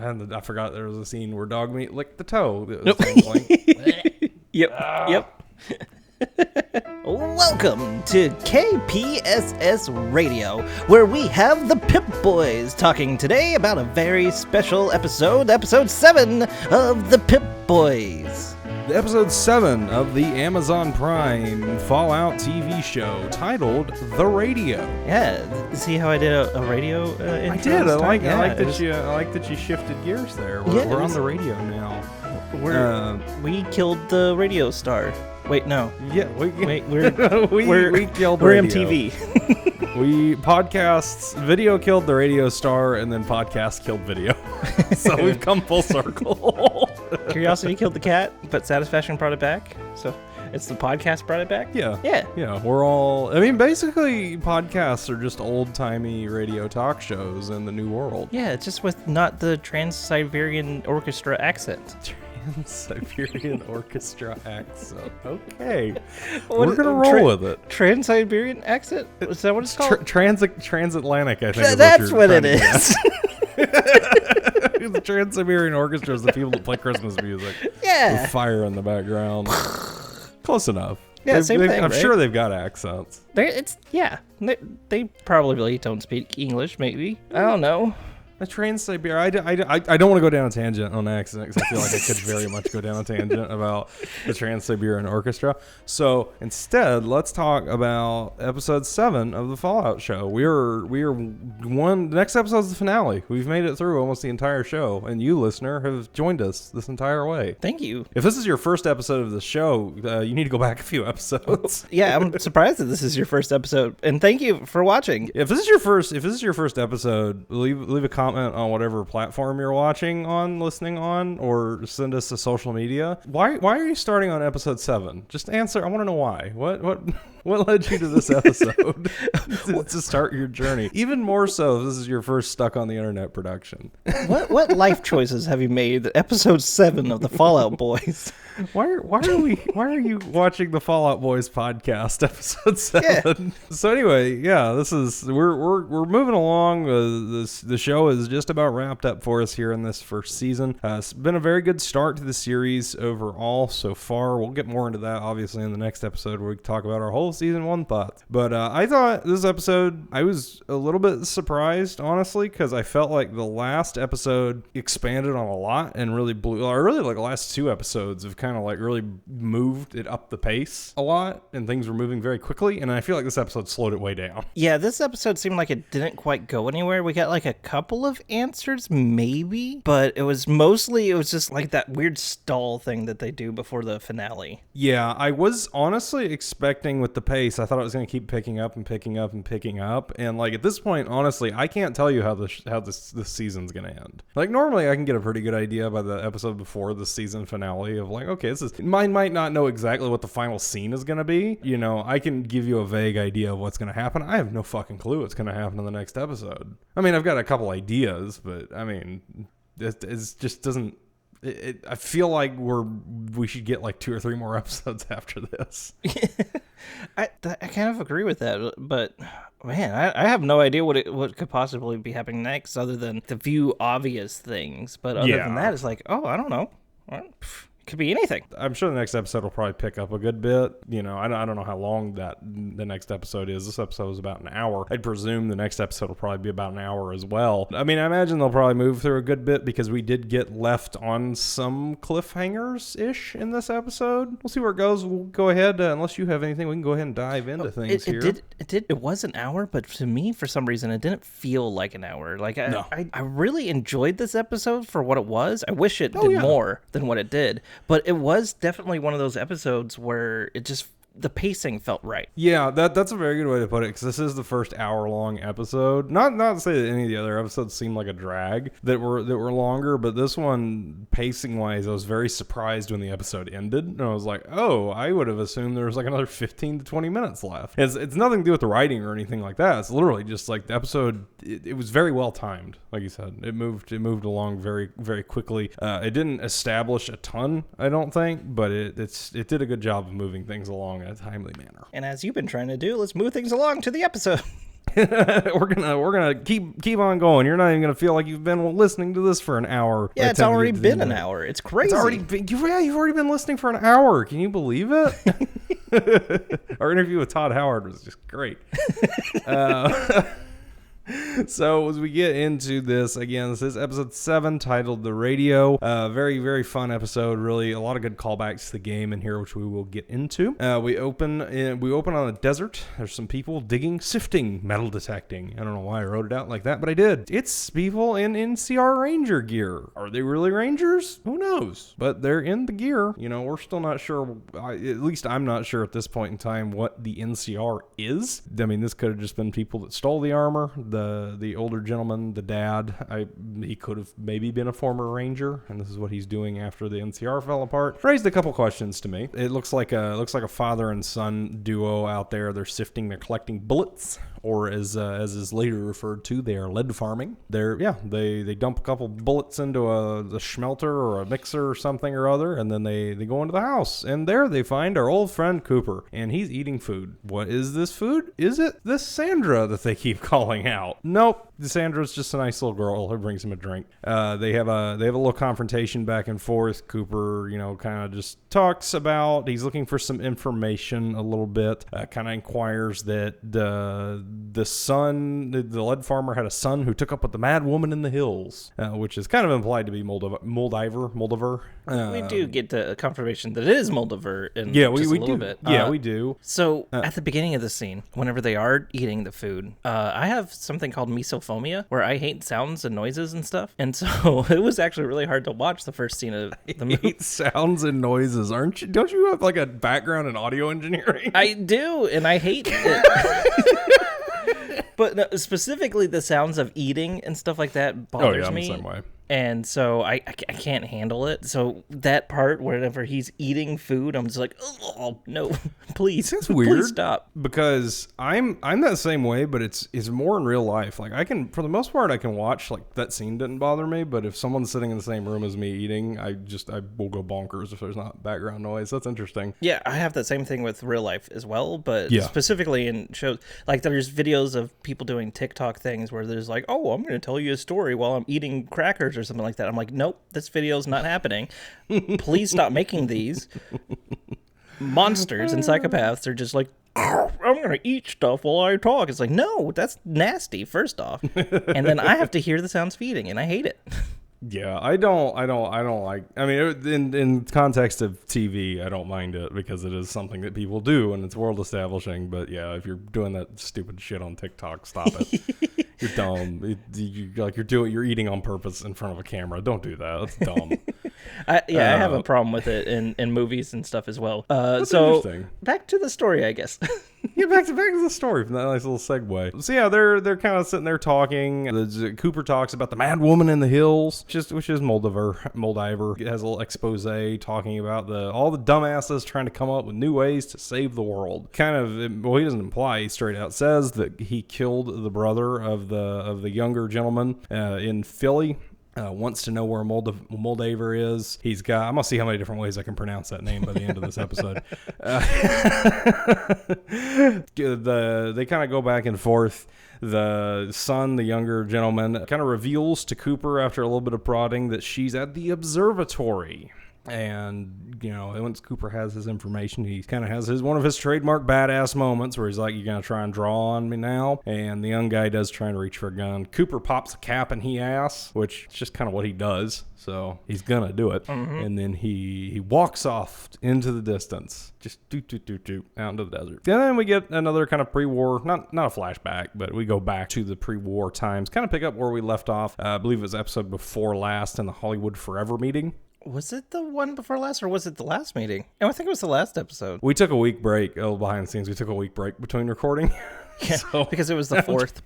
And I forgot there was a scene where dog meat licked the toe. That was like, Yep. Welcome to KPSS Radio, where we have the Pip Bois talking today about a very special episode 7 of the Pip Bois. Episode 7 of the Amazon Prime Fallout TV show titled The Radio. Yeah, see how I did a radio intro? I did. I like that you shifted gears there. We're on the radio now. We killed the radio star. Wait, no. Yeah, we killed we're radio. MTV. Video killed the radio star, and then podcast killed video. So we've come full circle. Curiosity killed the cat, but satisfaction brought it back. So it's the podcast brought it back? Yeah. We're all, basically podcasts are just old-timey radio talk shows in the new world. Yeah, it's just with not the Trans-Siberian Orchestra accent. Trans-Siberian Orchestra accent. Okay. We're going to roll with it. Trans-Siberian accent? Is that what it's called? Transatlantic, I think. That's what it is. The Trans-Siberian Orchestra is the people that play Christmas music. Yeah. With fire in the background. Close enough. Yeah, same thing, I'm right? sure they've got accents. They probably don't speak English, maybe. I don't know. The Trans-Siberian. I don't want to go down a tangent on accent because I feel like I could very much go down a tangent about the Trans-Siberian Orchestra. So instead, let's talk about episode 7 of the Fallout show. The next episode's the finale. We've made it through almost the entire show, and you, listener, have joined us this entire way. Thank you. If this is your first episode of the show, you need to go back a few episodes. Yeah, I'm surprised that this is your first episode, and thank you for watching. If this is your first episode, leave a comment on whatever platform you're listening on, or send us a social media. Why are you starting on episode 7? Just answer. I want to know why. What led you to this episode to start your journey? Even more so if this is your first stuck on the internet production. What life choices have you made? Episode 7 of the Fallout Boys. Why are you watching the Fallout Boys podcast episode 7? Yeah. So anyway, we're moving along. The show is just about wrapped up for us here in this first season. It's been a very good start to the series overall so far. We'll get more into that obviously in the next episode where we talk about our whole season 1 thoughts. But I thought this episode, I was a little bit surprised honestly, because I felt like the last episode expanded on a lot and really like the last 2 episodes have kind of like really moved it up the pace a lot, and things were moving very quickly, and I feel like this episode slowed it way down. Yeah, this episode seemed like it didn't quite go anywhere. We got like a couple of answers maybe, but it was just like that weird stall thing that they do before the finale. Yeah, I was honestly expecting with the pace, I thought it was going to keep picking up and picking up and picking up, and like at this point honestly I can't tell you how this season's going to end. Like normally I can get a pretty good idea by the episode before the season finale of like, okay, mine might not know exactly what the final scene is going to be. I can give you a vague idea of what's going to happen. I have no fucking clue what's going to happen in the next episode. I mean, I've got a couple ideas, but I mean, it just doesn't. I feel like we should get like 2 or 3 more episodes after this. I kind of agree with that, but man, I have no idea what could possibly be happening next, other than the few obvious things. But other than that, it's like, I don't know. Could be anything. I'm sure the next episode will probably pick up a good bit. I don't know how long the next episode is. This episode is about an hour. I'd presume the next episode will probably be about an hour as well. I mean, I imagine they'll probably move through a good bit because we did get left on some cliffhangers-ish in this episode. We'll see where it goes. We'll go ahead, unless you have anything, we can go ahead and dive into things here. It was an hour, but to me, for some reason, it didn't feel like an hour. Like I really enjoyed this episode for what it was. I wish it did more than what it did. But it was definitely one of those episodes where it just the pacing felt right. Yeah, that's a very good way to put it, because this is the first hour-long episode. Not to say that any of the other episodes seemed like a drag that were longer, but this one, pacing-wise, I was very surprised when the episode ended, and I was like, oh, I would have assumed there was like another 15 to 20 minutes left. It's nothing to do with the writing or anything like that. It's literally just like the episode, it was very well timed, like you said. It moved along very, very quickly. It didn't establish a ton, I don't think, but it did a good job of moving things along in a timely manner. And as you've been trying to do, let's move things along to the episode. we're gonna keep on going. You're not even gonna feel like you've been listening to this for an hour. Yeah, it's already been an hour. It's crazy. You've already been listening for an hour. Can you believe it? Our interview with Todd Howard was just great. So as we get into this, again, this is episode 7 titled The Radio. Very, very fun episode. Really, a lot of good callbacks to the game in here, which we will get into. We open on a desert. There's some people digging, sifting, metal detecting. I don't know why I wrote it out like that, but I did. It's people in NCR Ranger gear. Are they really Rangers? Who knows? But they're in the gear. You know, we're still not sure. At least I'm not sure at this point in time what the NCR is. I mean, this could have just been people that stole the armor. The older gentleman, the dad, he could have maybe been a former Ranger, and this is what he's doing after the NCR fell apart. Raised a couple questions to me. It looks like a father and son duo out there. They're sifting, they're collecting bullets, or as is later referred to, they are lead farming. They dump a couple bullets into the schmelter or a mixer or something or other, and then they go into the house, and there they find our old friend Cooper, and he's eating food. What is this food? Is it this Sandra that they keep calling out? Nope. Sandra's just a nice little girl who brings him a drink. They have a little confrontation back and forth. Cooper, kind of just talks about he's looking for some information a little bit. Kind of inquires that the son, the lead farmer, had a son who took up with the mad woman in the hills, which is kind of implied to be Moldaver. We do get the confirmation that it is Moldaver in we a little do. bit. Yeah, we do. So at the beginning of the scene, whenever they are eating the food, I have something called misophonia, where I hate sounds and noises and stuff. And so it was actually really hard to watch the first scene of the movie. Hate sounds and noises, aren't you? Don't you have like a background in audio engineering? I do, and I hate it. But no, specifically the sounds of eating and stuff like that bothers me. I'm the same way. And so I can't handle it. So that part, whenever he's eating food, I'm just like, oh, no, please. It's weird. Please stop. Because I'm that same way, but it's more in real life. Like I can, for the most part, I can watch, like that scene didn't bother me. But if someone's sitting in the same room as me eating, I will go bonkers if there's not background noise. That's interesting. Yeah, I have that same thing with real life as well. But yeah. Specifically in shows, like there's videos of people doing TikTok things where there's like, oh, I'm going to tell you a story while I'm eating crackers or something like that. I'm like, nope, this video's not happening. Please stop making these. Monsters and psychopaths are just like, I'm gonna eat stuff while I talk. It's like, no, that's nasty, first off. And then I have to hear the sounds feeding, and I hate it. Yeah, I don't like, I mean, in context of TV, I don't mind it because it is something that people do and it's world establishing. But yeah, if you're doing that stupid shit on TikTok, stop it. You're dumb. You're eating on purpose in front of a camera. Don't do that. That's dumb. I have a problem with it in movies and stuff as well. So interesting. Back to the story, I guess. Yeah, back to the story from that nice little segue. So yeah, they're kind of sitting there talking. Cooper talks about the mad woman in the hills, which is Moldaver. It has a little expose talking about all the dumbasses trying to come up with new ways to save the world. He doesn't imply, he straight out says that he killed the brother of the younger gentleman in Philly. Wants to know where Moldaver is. I'm gonna see how many different ways I can pronounce that name by the end of this episode. They kind of go back and forth. The son, the younger gentleman, kind of reveals to Cooper after a little bit of prodding that she's at the observatory. And, once Cooper has his information, he kind of has one of his trademark badass moments where he's like, you're going to try and draw on me now? And the young guy does try and reach for a gun. Cooper pops a cap and he asks, which is just kind of what he does. So he's going to do it. Mm-hmm. And then he walks off into the distance, just out into the desert. And then we get another kind of pre-war, not a flashback, but we go back to the pre-war times, kind of pick up where we left off. I believe it was episode before last in the Hollywood Forever meeting. Was it the one before last, or was it the last meeting? Oh, I think it was the last episode. We took a week break. Behind the scenes, we took a week break between recording. Yeah, because it was the 4th.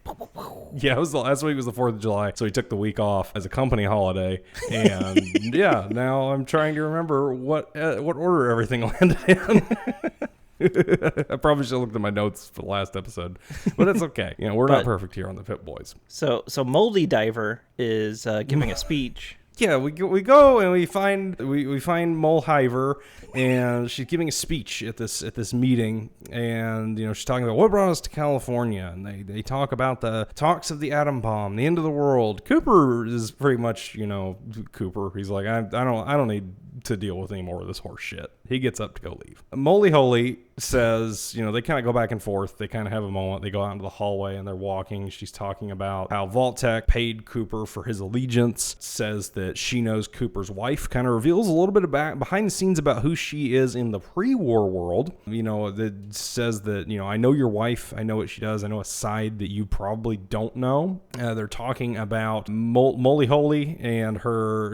Yeah, last week was the 4th of July, so we took the week off as a company holiday. And yeah, now I'm trying to remember what order everything landed in. I probably should have looked at my notes for the last episode, but it's okay. We're not perfect here on the Pip Boys. So Moldy Diver is giving a speech Yeah, we go and we find Mulhiver, and she's giving a speech at this meeting, and she's talking about what brought us to California, and they talk about the talks of the atom bomb, the end of the world. Cooper is pretty much Cooper. He's like, I don't need to deal with any more of this horse shit. He gets up to go leave. Molly Holy says, they kind of go back and forth. They kind of have a moment. They go out into the hallway and they're walking. She's talking about how Vault-Tec paid Cooper for his allegiance, says that she knows Cooper's wife, kind of reveals a little bit about behind the scenes about who she is in the pre-war world. That says that, I know your wife. I know what she does. I know a side that you probably don't know. They're talking about Molly Holy and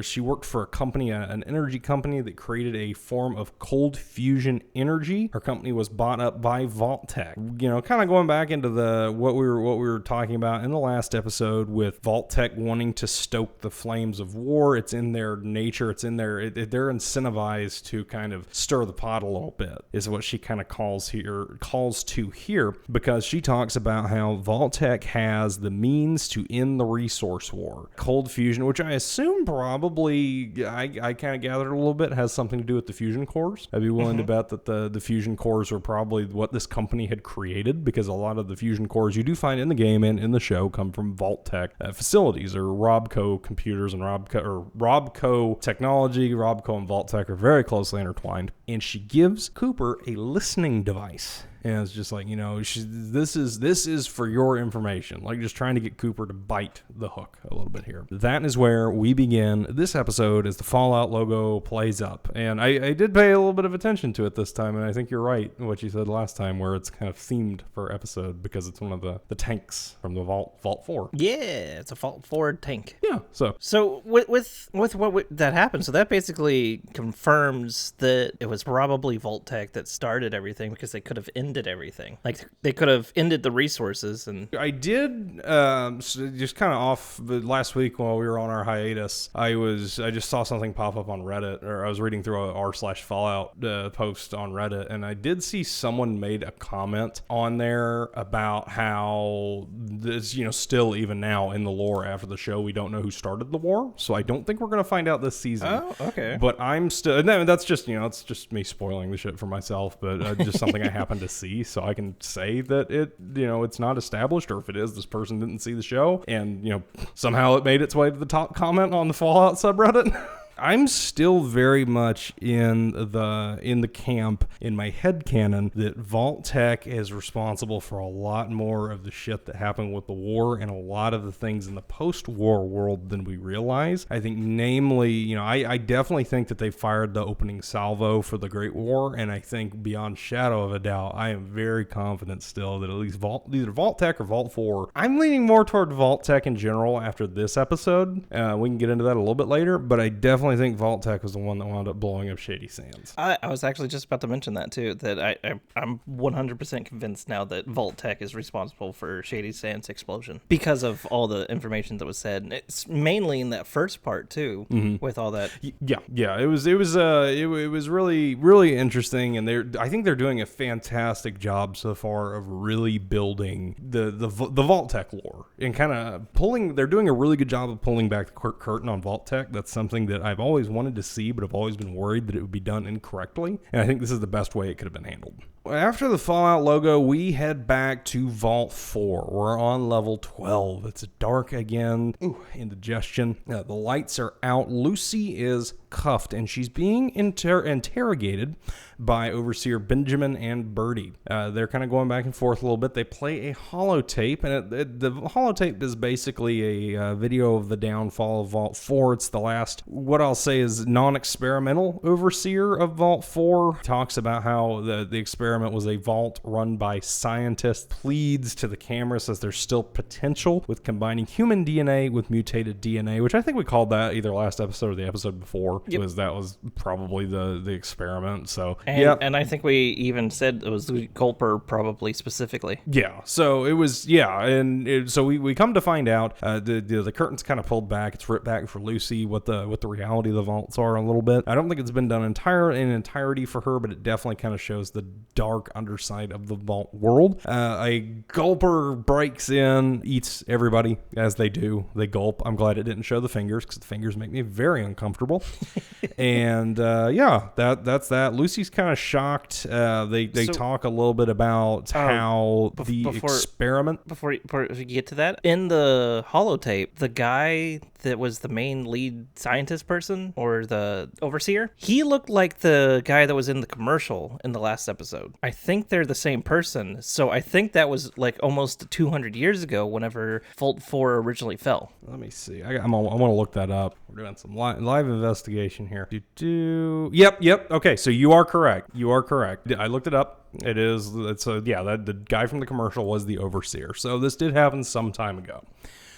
she worked for a company, an energy company that created a form of cold fusion energy. Her company was bought up by Vault-Tec. Kind of going back into what we were talking about in the last episode with Vault-Tec wanting to stoke the flames of war. It's in their nature. It's in they're incentivized to kind of stir the pot a little bit, is what she kind of calls to here, because she talks about how Vault-Tec has the means to end the resource war. Cold fusion, which I assume probably, I kind of gathered a little bit, has something to do with the fusion cores. I'd be willing to bet that the fusion cores were probably what this company had created, because a lot of the fusion cores you do find in the game and in the show come from Vault-Tec facilities, or Robco computers and Robco technology. Robco and Vault-Tec are very closely intertwined. And she gives Cooper a listening device. And it's just like, this is for your information. Like, just trying to get Cooper to bite the hook a little bit here. That is where we begin this episode as the Fallout logo plays up. And I did pay a little bit of attention to it this time, and I think you're right in what you said last time, where it's kind of themed for episode because it's one of the tanks from the Vault 4. Yeah, it's a Vault 4 tank. Yeah, So with what that happened, so that basically confirms that it was probably Vault-Tec that started everything, because they could have ended everything. Like, they could have ended the resources. And I did just kind of off last week while we were on our hiatus, I just saw something pop up on Reddit, or I was reading through a r/Fallout post on Reddit, and I did see someone made a comment on there about how this, still even now in the lore after the show, we don't know who started the war, so I don't think we're going to find out this season. Oh, okay. But I'm still, no, that's just, it's just me spoiling the shit for myself, but just something I happened to see, so I can say that it's not established, or if it is, this person didn't see the show, and somehow it made its way to the top comment on the Fallout subreddit. I'm still very much in the camp, in my headcanon, that Vault-Tec is responsible for a lot more of the shit that happened with the war and a lot of the things in the post-war world than we realize. I think, namely, I definitely think that they fired the opening salvo for the Great War, and I think beyond shadow of a doubt, I am very confident still that at least either Vault-Tec or Vault 4, I'm leaning more toward Vault-Tec in general after this episode. We can get into that a little bit later, but I definitely think Vault-Tec was the one that wound up blowing up Shady Sands. I was actually just about to mention that too, that I'm 100% convinced now that Vault-Tec is responsible for Shady Sands explosion, because of all the information that was said. It's mainly in that first part too, with all that. Yeah. It was really, really interesting, and I think they're doing a fantastic job so far of really building the Vault-Tec lore and kind of they're doing a really good job of pulling back the curtain on Vault-Tec. That's something that I've always wanted to see, but I've always been worried that it would be done incorrectly, and I think this is the best way it could have been handled. After the Fallout logo, we head back to Vault 4. We're on level 12. It's dark again. Indigestion. The lights are out. Lucy is cuffed, and she's being interrogated by Overseer Benjamin and Birdie. They're kind of going back and forth a little bit. They play a holotape, and the holotape is basically a video of the downfall of Vault 4. It's the last, what I'll say is non-experimental Overseer of Vault 4. Talks about how the experiment was a vault run by scientists, pleads to the camera, says there's still potential with combining human DNA with mutated DNA, which I think we called that either last episode or the episode before. before. That was probably the experiment. So and I think we even said it was the Gulper probably specifically. Yeah. So it was so we come to find out the curtain's kind of pulled back. It's ripped back for Lucy. What the reality of the vaults are a little bit. I don't think it's been done in entirety for her, but it definitely kind of shows the dark underside of the vault world. A Gulper breaks in, eats everybody as they do. They gulp. I'm glad it didn't show the fingers because the fingers make me very uncomfortable. And that's that. Lucy's kind of shocked. They talk a little bit about how the experiment. Before you get to that, in the holotape, the guy that was the main lead scientist person or the overseer, he looked like the guy that was in the commercial in the last episode. I think they're the same person. So I think that was like almost 200 years ago whenever Vault 4 originally fell. Let me see. I want to look that up. We're doing some live investigation here. Yep. Okay, so you are correct. I looked it up. The guy from the commercial was the overseer. So this did happen some time ago.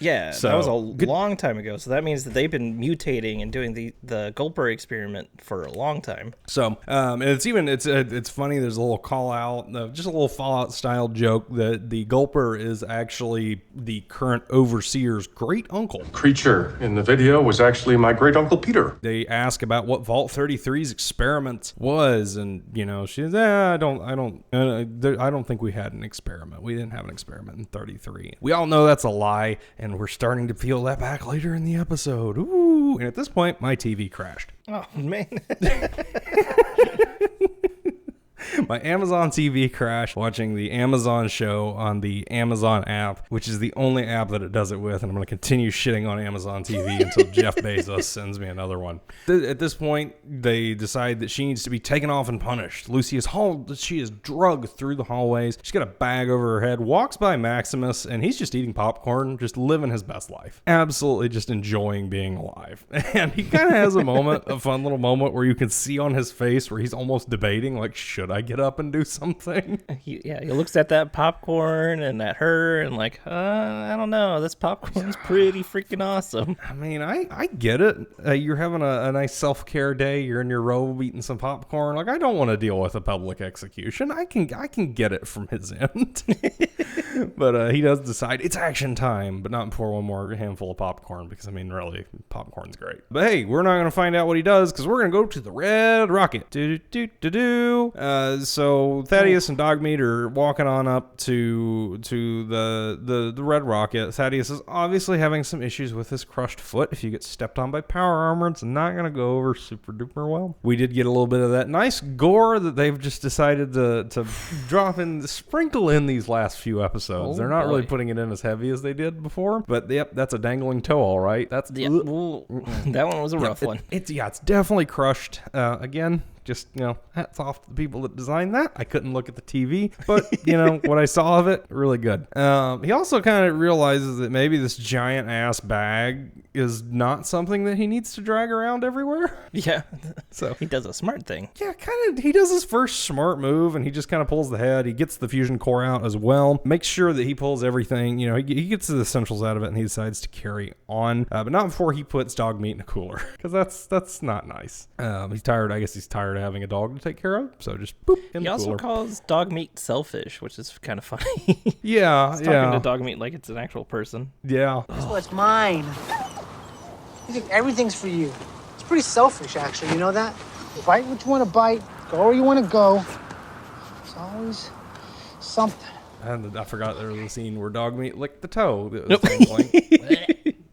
Yeah, so, that was a long time ago. So that means that they've been mutating and doing the Gulper experiment for a long time. So and it's funny. There's a little call out, just a little Fallout style joke that the Gulper is actually the current overseer's great uncle. Creature in the video was actually my great uncle Peter. They ask about what Vault 33's experiment was, and she says, I don't think we had an experiment. We didn't have an experiment in 33. We all know that's a lie. And we're starting to peel that back later in the episode. Ooh. And at this point, my TV crashed. Oh, man. My Amazon TV crashed watching the Amazon show on the Amazon app, which is the only app that it does it with. And I'm going to continue shitting on Amazon TV until Jeff Bezos sends me another one. At this point, they decide that she needs to be taken off and punished. Lucy she is drugged through the hallways. She's got a bag over her head, walks by Maximus, and he's just eating popcorn, just living his best life. Absolutely just enjoying being alive. And he kind of has a fun little moment where you can see on his face where he's almost debating, like, should I get up and do something? He looks at that popcorn and at her and like, I don't know, this popcorn's pretty freaking awesome. I mean, I get it. You're having a nice self-care day. You're in your robe eating some popcorn. Like, I don't want to deal with a public execution. I can get it from his end. But he does decide it's action time, but not before one more handful of popcorn, because I mean, really, popcorn's great. But hey, we're not going to find out what he does because we're going to go to the Red Rocket. So Thaddeus and Dogmeat are walking on up to the Red Rocket. Thaddeus is obviously having some issues with his crushed foot. If you get stepped on by power armor, it's not going to go over super duper well. We did get a little bit of that nice gore that they've just decided to sprinkle in these last few episodes. They're not really putting it in as heavy as they did before, but yep, that's a dangling toe, all right. That one was a rough one. It's definitely crushed. Again, just, hats off to the people that designed that. I couldn't look at the TV, but, what I saw of it, really good. He also kind of realizes that maybe this giant ass bag is not something that he needs to drag around everywhere. Yeah. So he does a smart thing. Yeah, kind of. He does his first smart move, and he just kind of pulls the head. He gets the fusion core out as well. Makes sure that he pulls everything. He gets the essentials out of it, and he decides to carry on. But not before he puts Dogmeat in a cooler, because that's not nice. He's tired. I guess he's tired of having a dog to take care of, so just boop in the cooler. He also calls Dogmeat selfish, which is kind of funny. Yeah. He's talking to Dogmeat like it's an actual person. Yeah. This was mine. You think everything's for you. It's pretty selfish, actually. You know that? Bite what you want to bite. Go where you want to go. It's always something. And I forgot there was a scene where Dogmeat licked the toe.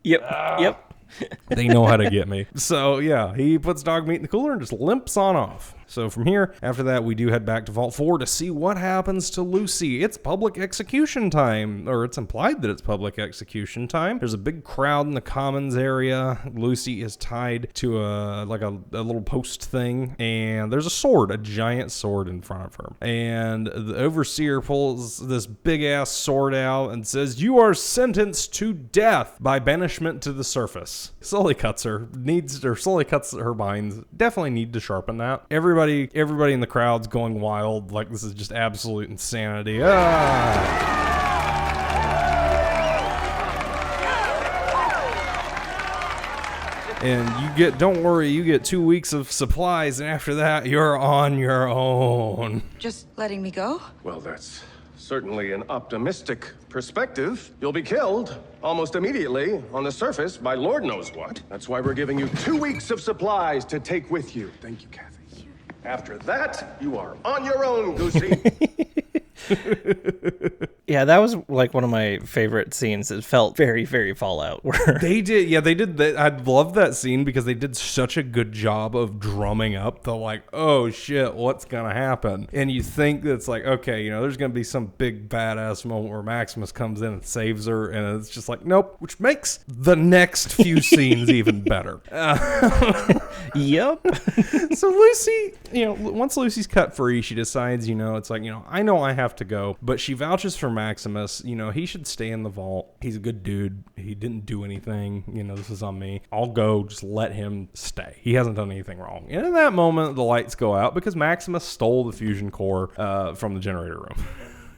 Yep. They know how to get me. So, yeah, he puts Dogmeat in the cooler and just limps on off. So from here, after that, we do head back to Vault 4 to see what happens to Lucy. It's public execution time, or it's implied that it's public execution time. There's a big crowd in the commons area. Lucy is tied to a little post thing, and there's a giant sword in front of her. And the overseer pulls this big-ass sword out and says, "You are sentenced to death by banishment to the surface." Slowly cuts her binds. Definitely need to sharpen that. Everybody in the crowd's going wild, like this is just absolute insanity. And don't worry, you get 2 weeks of supplies, and after that, you're on your own. Just letting me go? Well, that's certainly an optimistic perspective. You'll be killed almost immediately on the surface by Lord knows what. That's why we're giving you 2 weeks of supplies to take with you. Thank you, Kathy. After that, you are on your own, Goosey. Yeah, that was like one of my favorite scenes. It felt very, very Fallout. Where they did. I love that scene because they did such a good job of drumming up the like, oh shit, what's gonna happen? And you think that's like, okay, there's gonna be some big badass moment where Maximus comes in and saves her, and it's just like, nope, which makes the next few scenes even better. Yep. So Lucy, once Lucy's cut free, she decides, it's like, I know I have to go, but she vouches for Maximus. He should stay in the vault. He's a good dude. He didn't do anything. This is on me. I'll go. Just let him stay. He hasn't done anything wrong. And in that moment, the lights go out because Maximus stole the fusion core from the generator room.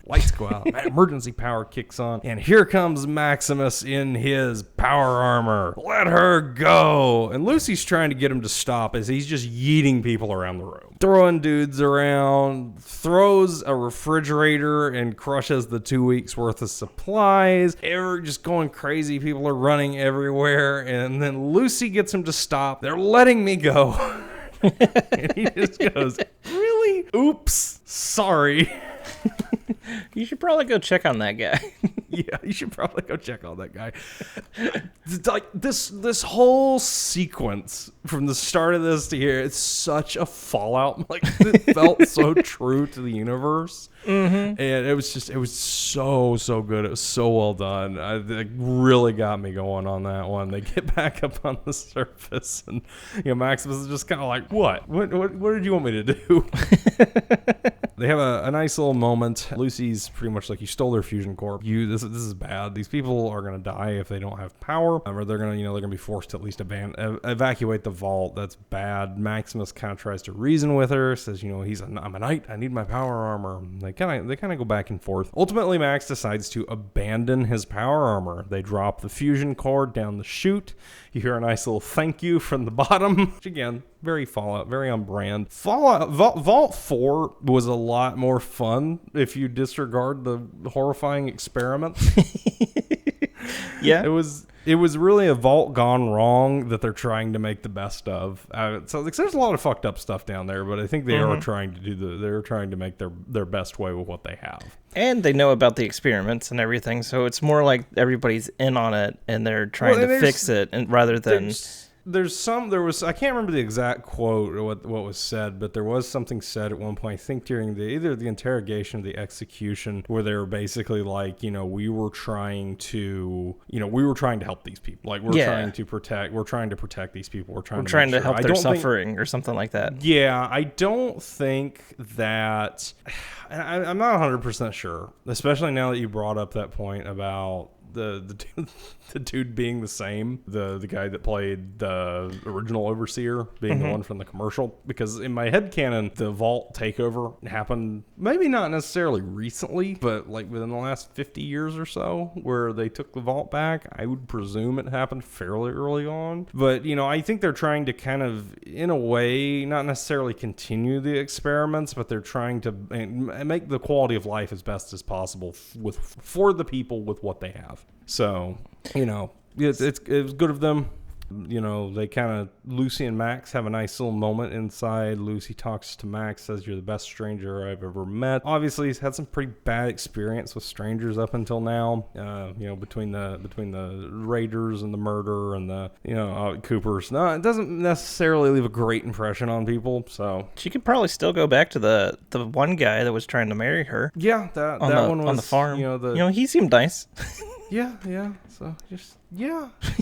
Lights go out, emergency power kicks on, and here comes Maximus in his power armor. Let her go! And Lucy's trying to get him to stop as he's just yeeting people around the room. Throwing dudes around, throws a refrigerator and crushes the 2 weeks worth of supplies. Just going crazy, people are running everywhere, and then Lucy gets him to stop. They're letting me go. And he just goes, really? Oops, sorry. You should probably go check on that guy. Yeah, you should probably go check on that guy. Like this whole sequence from the start of this to here, it's such a Fallout. Like it felt so true to the universe. Mm-hmm. And it was so good. It was so well done. It really got me going on that one. They get back up on the surface, and Maximus is just kind of like, what did you want me to do? They have a nice little moment. Lucy's pretty much like, you stole their fusion core. This is bad. These people are gonna die if they don't have power, or they're gonna be forced to at least evacuate the vault. That's bad. Maximus kind of tries to reason with her. Says, I'm a knight. I need my power armor. They kind of go back and forth. Ultimately, Max decides to abandon his power armor. They drop the fusion core down the chute. You hear a nice little thank you from the bottom, which again, very Fallout, very on brand. Vault 4 was a lot more fun if you disregard the horrifying experiments. Yeah. It was really a vault gone wrong that they're trying to make the best of. So there's a lot of fucked up stuff down there, but I think they are trying to they're trying to make their best way with what they have. And they know about the experiments and everything, so it's more like everybody's in on it and they're trying to fix it, and rather than there was, I can't remember the exact quote or what was said, but there was something said at one point, I think during either the interrogation or the execution, where they were basically like, we were trying to help these people. Like we're trying to protect these people. We're trying to help their suffering or something like that. Yeah, I don't think that, I'm not 100% sure, especially now that you brought up that point about the dude being the same, the guy that played the original Overseer being the one from the commercial, because in my headcanon, the vault takeover happened maybe not necessarily recently, but like within the last 50 years or so, where they took the vault back. I would presume it happened fairly early on, but I think they're trying to kind of, in a way, not necessarily continue the experiments, but they're trying to make the quality of life as best as possible for the people with what they have. So, it was good of them. They kind of, Lucy and Max have a nice little moment inside. Lucy talks to Max, says, "You're the best stranger I've ever met." Obviously, he's had some pretty bad experience with strangers up until now. Between the raiders and the murder and the Coopers. No, it doesn't necessarily leave a great impression on people. So she could probably still go back to the one guy that was trying to marry her. Yeah, that one was on the farm. He seemed nice. Yeah. So just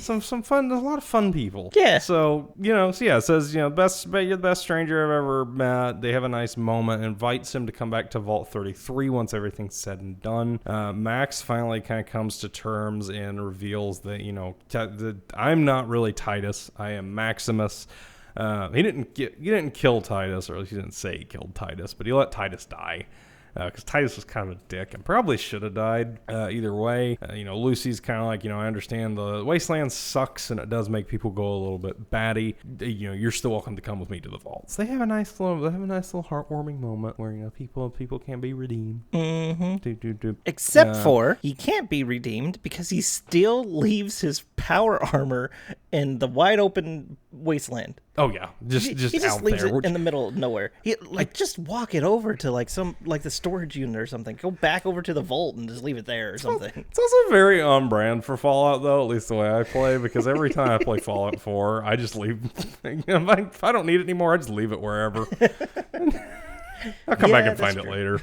some fun. There's a lot of fun people. Yeah. So it says you're the best stranger I've ever met. They have a nice moment. Invites him to come back to Vault 33 once everything's said and done. Max finally kind of comes to terms and reveals that I'm not really Titus. I am Maximus. He didn't kill Titus, or at least he didn't say he killed Titus, but he let Titus die. because Titus was kind of a dick and probably should have died either way. Lucy's kind of like, I understand the wasteland sucks and it does make people go a little bit batty. You're still welcome to come with me to the vaults. They have a nice little heartwarming moment where people can be redeemed. Mm-hmm. Except for he can't be redeemed because he still leaves his power armor in the wide open wasteland. Oh yeah, he just out leaves there. It in the middle of nowhere. Just walk it over to the storage unit or something. Go back over to the vault and just leave it there or something. It's also very on brand for Fallout, though, at least the way I play, because every time I play Fallout 4, I just leave. If I don't need it anymore, I just leave it wherever. I'll come back and find it later.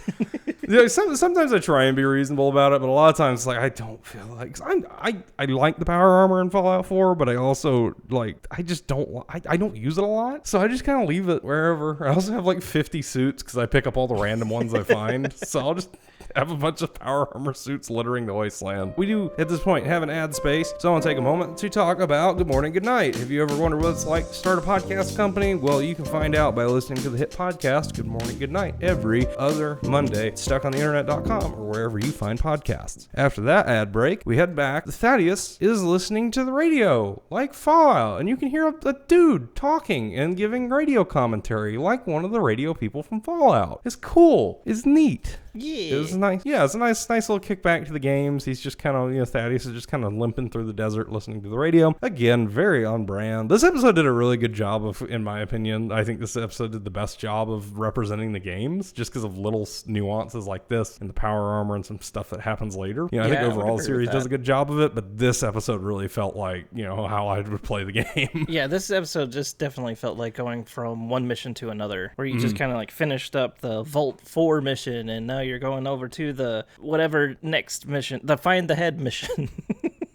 Sometimes I try and be reasonable about it, but a lot of times it's like I don't feel like I like the power armor in Fallout 4, but I also I just don't I don't use it a lot, so I just kind of leave it wherever. I also have like 50 suits because I pick up all the random ones I find, so I'll just have a bunch of power armor suits littering the wasteland. We do at this point have an ad space, so I want to take a moment to talk about Good Morning, Good Night. Have you ever wondered what it's like to start a podcast company? Well, you can find out by listening to the hit podcast Good Morning, Good Night every other Monday, stuckontheinternet.com or wherever you find podcasts. After that ad break, we head back. Thaddeus is listening to the radio like Fallout, and you can hear a dude talking and giving radio commentary like one of the radio people from Fallout. It's cool. It's neat. Yeah. It was nice. Yeah, it's a nice little kickback to the games. He's just kind of, Thaddeus is just kind of limping through the desert listening to the radio. Again, very on brand. This episode did a really good job of, in my opinion, I think this episode did the best job of representing the games just because of little nuances like this and the power armor and some stuff that happens later. I think overall the series does a good job of it, but this episode really felt like, how I would play the game. Yeah, this episode just definitely felt like going from one mission to another, where you just kind of finished up the Vault 4 mission and now you're going over to the whatever next mission, the Find the Head mission.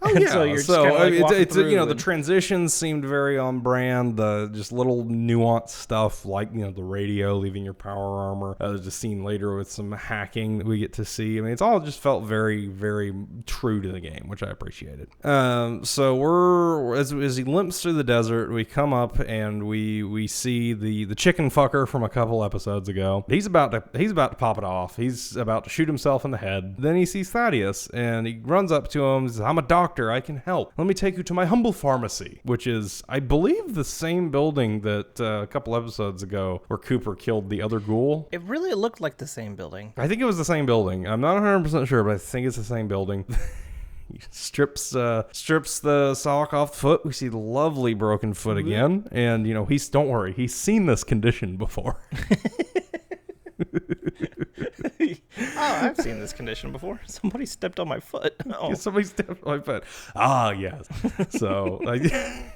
Oh, yeah. So you're just it's the transitions seemed very on brand. The just little nuanced stuff like, the radio, leaving your power armor. There's a scene later with some hacking that we get to see. I mean, it's all just felt very, very true to the game, which I appreciated. So we're, as he limps through the desert, we come up and we see the chicken fucker from a couple episodes ago. He's about to pop it off. He's about to shoot himself in the head. Then he sees Thaddeus and he runs up to him and says, "I'm a doctor. I can help. Let me take you to my humble pharmacy," which is, I believe, the same building that a couple episodes ago where Cooper killed the other ghoul. It really looked like the same building. I think it was the same building. I'm not 100% sure, but I think it's the same building. He strips the sock off the foot. We see the lovely broken foot again. And, don't worry, he's seen this condition before. Oh, I've seen this condition before. Somebody stepped on my foot. Oh. Yeah, somebody stepped on my foot. Ah, yes. So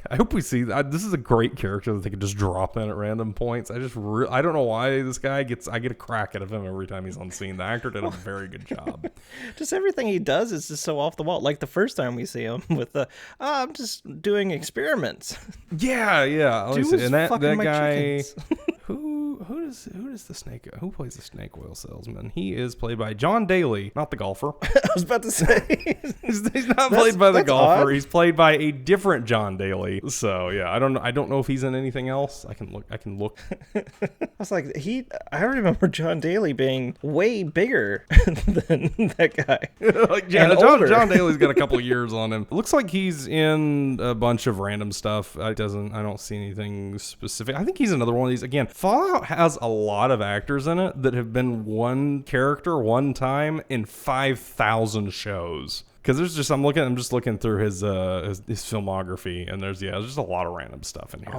I hope we see that. This is a great character that they could just drop in at random points. I don't know why this guy I get a crack out of him every time he's on scene. The actor did a very good job. Just everything he does is just so off the wall. Like the first time we see him with I'm just doing experiments. Yeah. And that guy. Who plays the snake oil salesman? He is played by John Daly, not the golfer. I was about to say he's not played by the golfer. Odd. He's played by a different John Daly. So yeah, I don't know if he's in anything else. I can look. I was like, I remember John Daly being way bigger than that guy. John Daly's got a couple of years on him. It looks like he's in a bunch of random stuff. I don't see anything specific. I think he's another one of these. Again, Fallout has a lot of actors in it that have been one character one time in 5,000 shows. Because I'm just looking through his filmography, and there's just a lot of random stuff in here.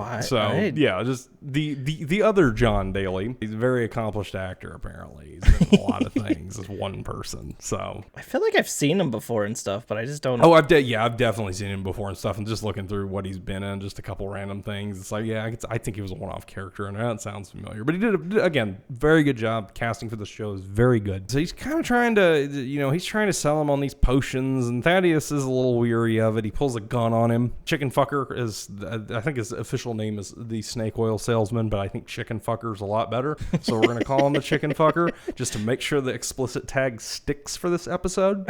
Just the other John Daly. He's a very accomplished actor. Apparently, he's in a lot of things as one person. So I feel like I've seen him before and stuff, but I just don't. Oh, I've definitely seen him before and stuff. And just looking through what he's been in, just a couple random things. It's like, I think he was a one-off character, and that sounds familiar. But he did again, very good job. Casting for the show is very good. So he's kind of trying to sell him on these potions. And Thaddeus is a little weary of it. He pulls a gun on him. Chicken Fucker is, I think his official name is the Snake Oil Salesman, but I think Chicken Fucker is a lot better. So we're going to call him the Chicken Fucker just to make sure the explicit tag sticks for this episode.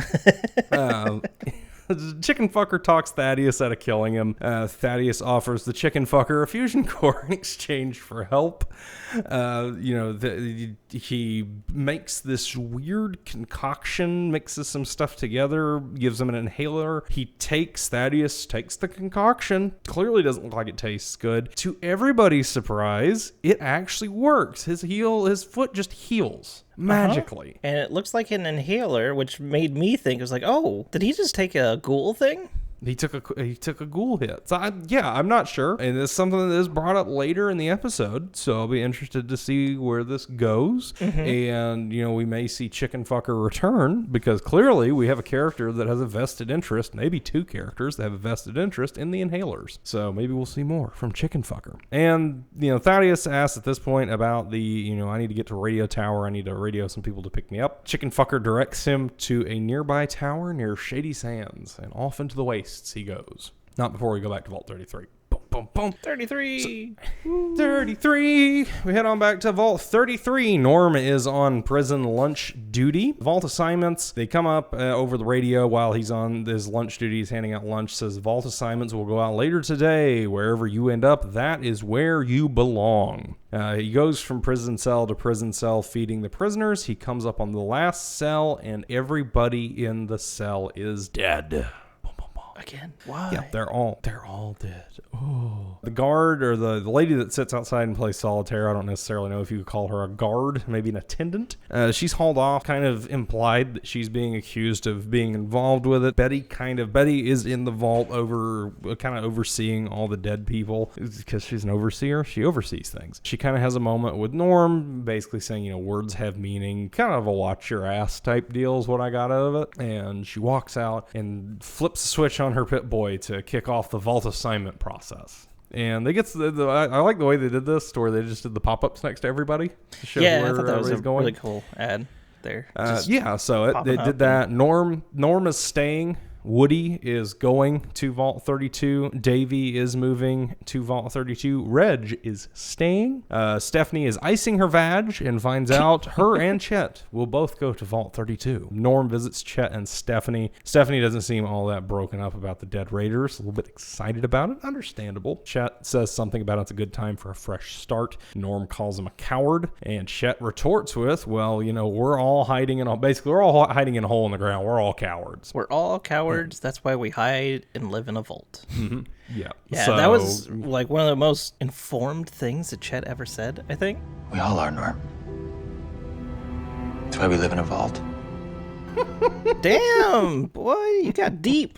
Chicken fucker talks Thaddeus out of killing him. Thaddeus offers the chicken fucker a fusion core in exchange for help. He makes this weird concoction, mixes some stuff together, gives him an inhaler. Thaddeus takes the concoction. Clearly doesn't look like it tastes good. To everybody's surprise, it actually works. His foot just heals magically. And it looks like an inhaler, which made me think, it was like, oh, did he just take a ghoul thing? He took a ghoul hit. So I'm not sure. And it's something that is brought up later in the episode. So I'll be interested to see where this goes. Mm-hmm. And, we may see Chicken Fucker return because clearly we have a character that has a vested interest, maybe two characters that have a vested interest in the inhalers. So maybe we'll see more from Chicken Fucker. And, Thaddeus asks at this point about I need to get to radio tower. I need to radio some people to pick me up. Chicken Fucker directs him to a nearby tower near Shady Sands and off into the waste he goes. Not before we go back to Vault 33. Boom, boom, boom. 33. 33. We head on back to Vault 33. Norm is on prison lunch duty. Vault assignments, they come up over the radio while he's on his lunch duty. He's handing out lunch. Says Vault assignments will go out later today. Wherever you end up, that is where you belong. He goes from prison cell to prison cell feeding the prisoners. He comes up on the last cell and everybody in the cell is dead. Again? Why? Yeah, they're all dead. Oh. The guard or the lady that sits outside and plays solitaire, I don't necessarily know if you could call her a guard, maybe an attendant. She's hauled off, kind of implied that she's being accused of being involved with it. Betty is in the vault kind of overseeing all the dead people because she's an overseer. She oversees things. She kind of has a moment with Norm, basically saying, words have meaning, kind of a watch your ass type deal is what I got out of it. And she walks out and flips the switch on her Pip Bois to kick off the vault assignment process. And they get I like the way they did this, where they just did the pop-ups next to everybody to show where I thought that was a going. really cool ad there. So they did that. Norm is staying. Woody is going to Vault 32. Davey is moving to Vault 32. Reg is staying. Stephanie is icing her vag and finds out her and Chet will both go to Vault 32. Norm visits Chet and Stephanie. Stephanie doesn't seem all that broken up about the dead raiders. A little bit excited about it. Understandable. Chet says something about it's a good time for a fresh start. Norm calls him a coward. And Chet retorts with, well, we're all hiding in a hole in the ground. We're all cowards. We're all cowards. That's why we hide and live in a vault. Mm-hmm. Yeah. Yeah, so, that was like one of the most informed things that Chet ever said, I think. We all are, Norm. That's why we live in a vault. Damn, boy, you got deep.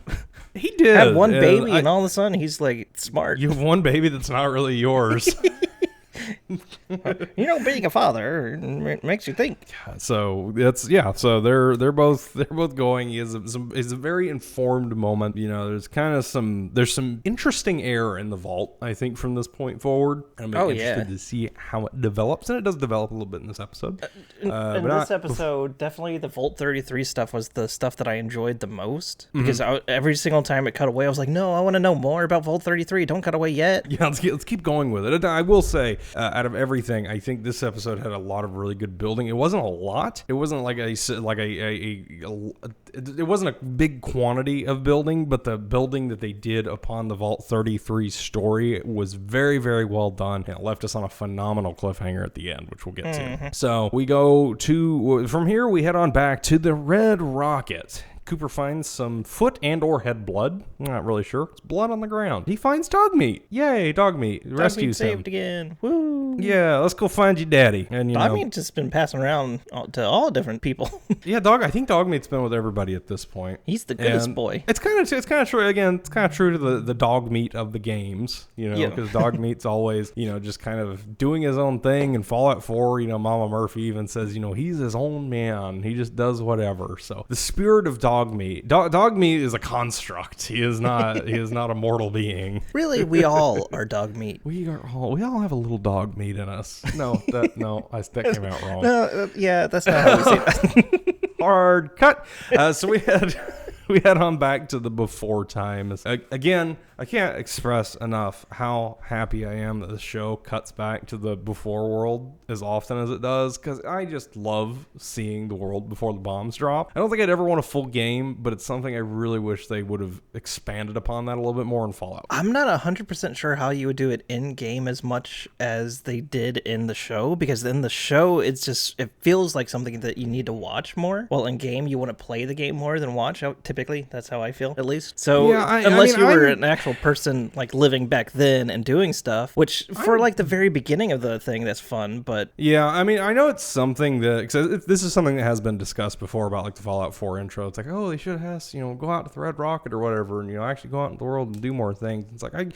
He did. Had one baby and all of a sudden he's like smart. You have one baby that's not really yours. Being a father makes you think. So So they're both going. It's a very informed moment. There's kind of some interesting air in the vault. I think from this point forward, I'm interested to see how it develops, and it does develop a little bit in this episode. This episode, definitely the Vault 33 stuff was the stuff that I enjoyed the most because every single time it cut away, I was like, no, I want to know more about Vault 33. Don't cut away yet. Yeah, let's keep going with it. I will say, out of everything, I think this episode had a lot of really good building. It wasn't a lot. It wasn't it wasn't a big quantity of building, but the building that they did upon the Vault 33 story was very, very well done. And it left us on a phenomenal cliffhanger at the end, which we'll get to. So we go from here, we head on back to the Red Rocket. Cooper finds some foot and or head blood. I'm not really sure. It's blood on the ground. He finds dog meat. Yay, dog meat. Rescues him. Saved again. Woo. Yeah, let's go find your daddy. And dog meat's just been passing around to all different people. Yeah, I think dog meat's been with everybody at this point. He's the goodest boy. It's kind of true. Again, it's kind of true to the dog meat of the games. Because dog meat's always just kind of doing his own thing. And Fallout 4, Mama Murphy even says he's his own man. He just does whatever. So the spirit of dog meat. Dog meat is a construct. He is not a mortal being. Really, we all are dog meat. We all have a little dog meat in us. That came out wrong. No, that's not how we say that. Hard cut. So we head on back to the before times. Again, I can't express enough how happy I am that the show cuts back to the before world as often as it does, because I just love seeing the world before the bombs drop. I don't think I'd ever want a full game, but it's something I really wish they would have expanded upon that a little bit more in Fallout. I'm not 100% sure how you would do it in game as much as they did in the show, because in the show it feels like something that you need to watch more. Well, in game you want to play the game more than watch. Typically, that's how I feel, at least. So unless you were an actual person like living back then and doing stuff, which for like the very beginning of the thing, that's fun. But yeah, I mean, I know it's something that, because this is something that has been discussed before about like the Fallout 4 intro. It's like, oh, they should have, go out to the Red Rocket or whatever, and actually go out into the world and do more things. It's like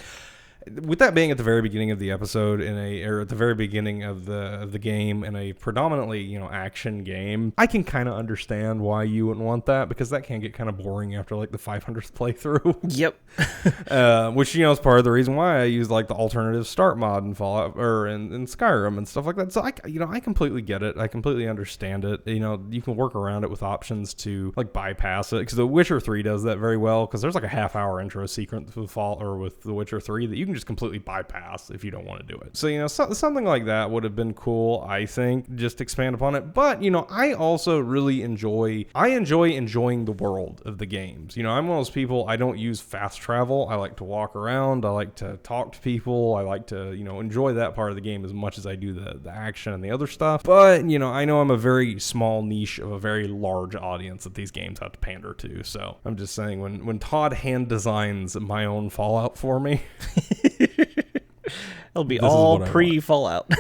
with that being at the very beginning of the episode or at the very beginning of the game in a predominantly action game, I can kind of understand why you wouldn't want that, because that can get kind of boring after like the 500th playthrough. Yep. Which is part of the reason why I use like the alternative start mod in Fallout or in Skyrim and stuff like that. So I completely get it. I completely understand it. You can work around it with options to like bypass it, because The Witcher 3 does that very well, because there's like a half-hour intro sequence with The Witcher 3 that you can just completely bypass if you don't want to do it. So something like that would have been cool, I think, just expand upon it. But I also really enjoy enjoying the world of the games. I'm one of those people, I don't use fast travel. I like to walk around, I like to talk to people, I like to enjoy that part of the game as much as I do the action and the other stuff. But I know I'm a very small niche of a very large audience that these games have to pander to. So I'm just saying, when Todd hand designs my own Fallout for me, it'll be all pre-Fallout.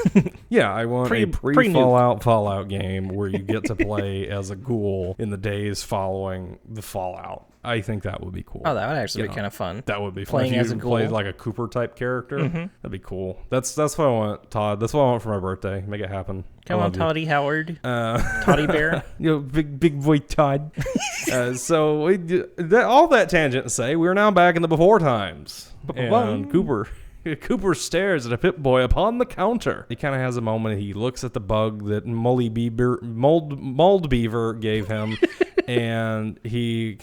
Yeah, I want a pre-Fallout game where you get to play as a ghoul in the days following the Fallout. I think that would be cool. Oh, that would actually be kind of fun. That would be fun. Playing if as a you ghoul. played like a Cooper type character, that'd be cool. That's what I want, Todd. That's what I want for my birthday. Make it happen. Come on, Toddy Howard. Toddy Bear. Big boy Todd. So all that tangent to say, we're now back in the before times. And Cooper stares at a Pip Boy upon the counter. He kind of has a moment. He looks at the bug that Mold Beaver gave him, and he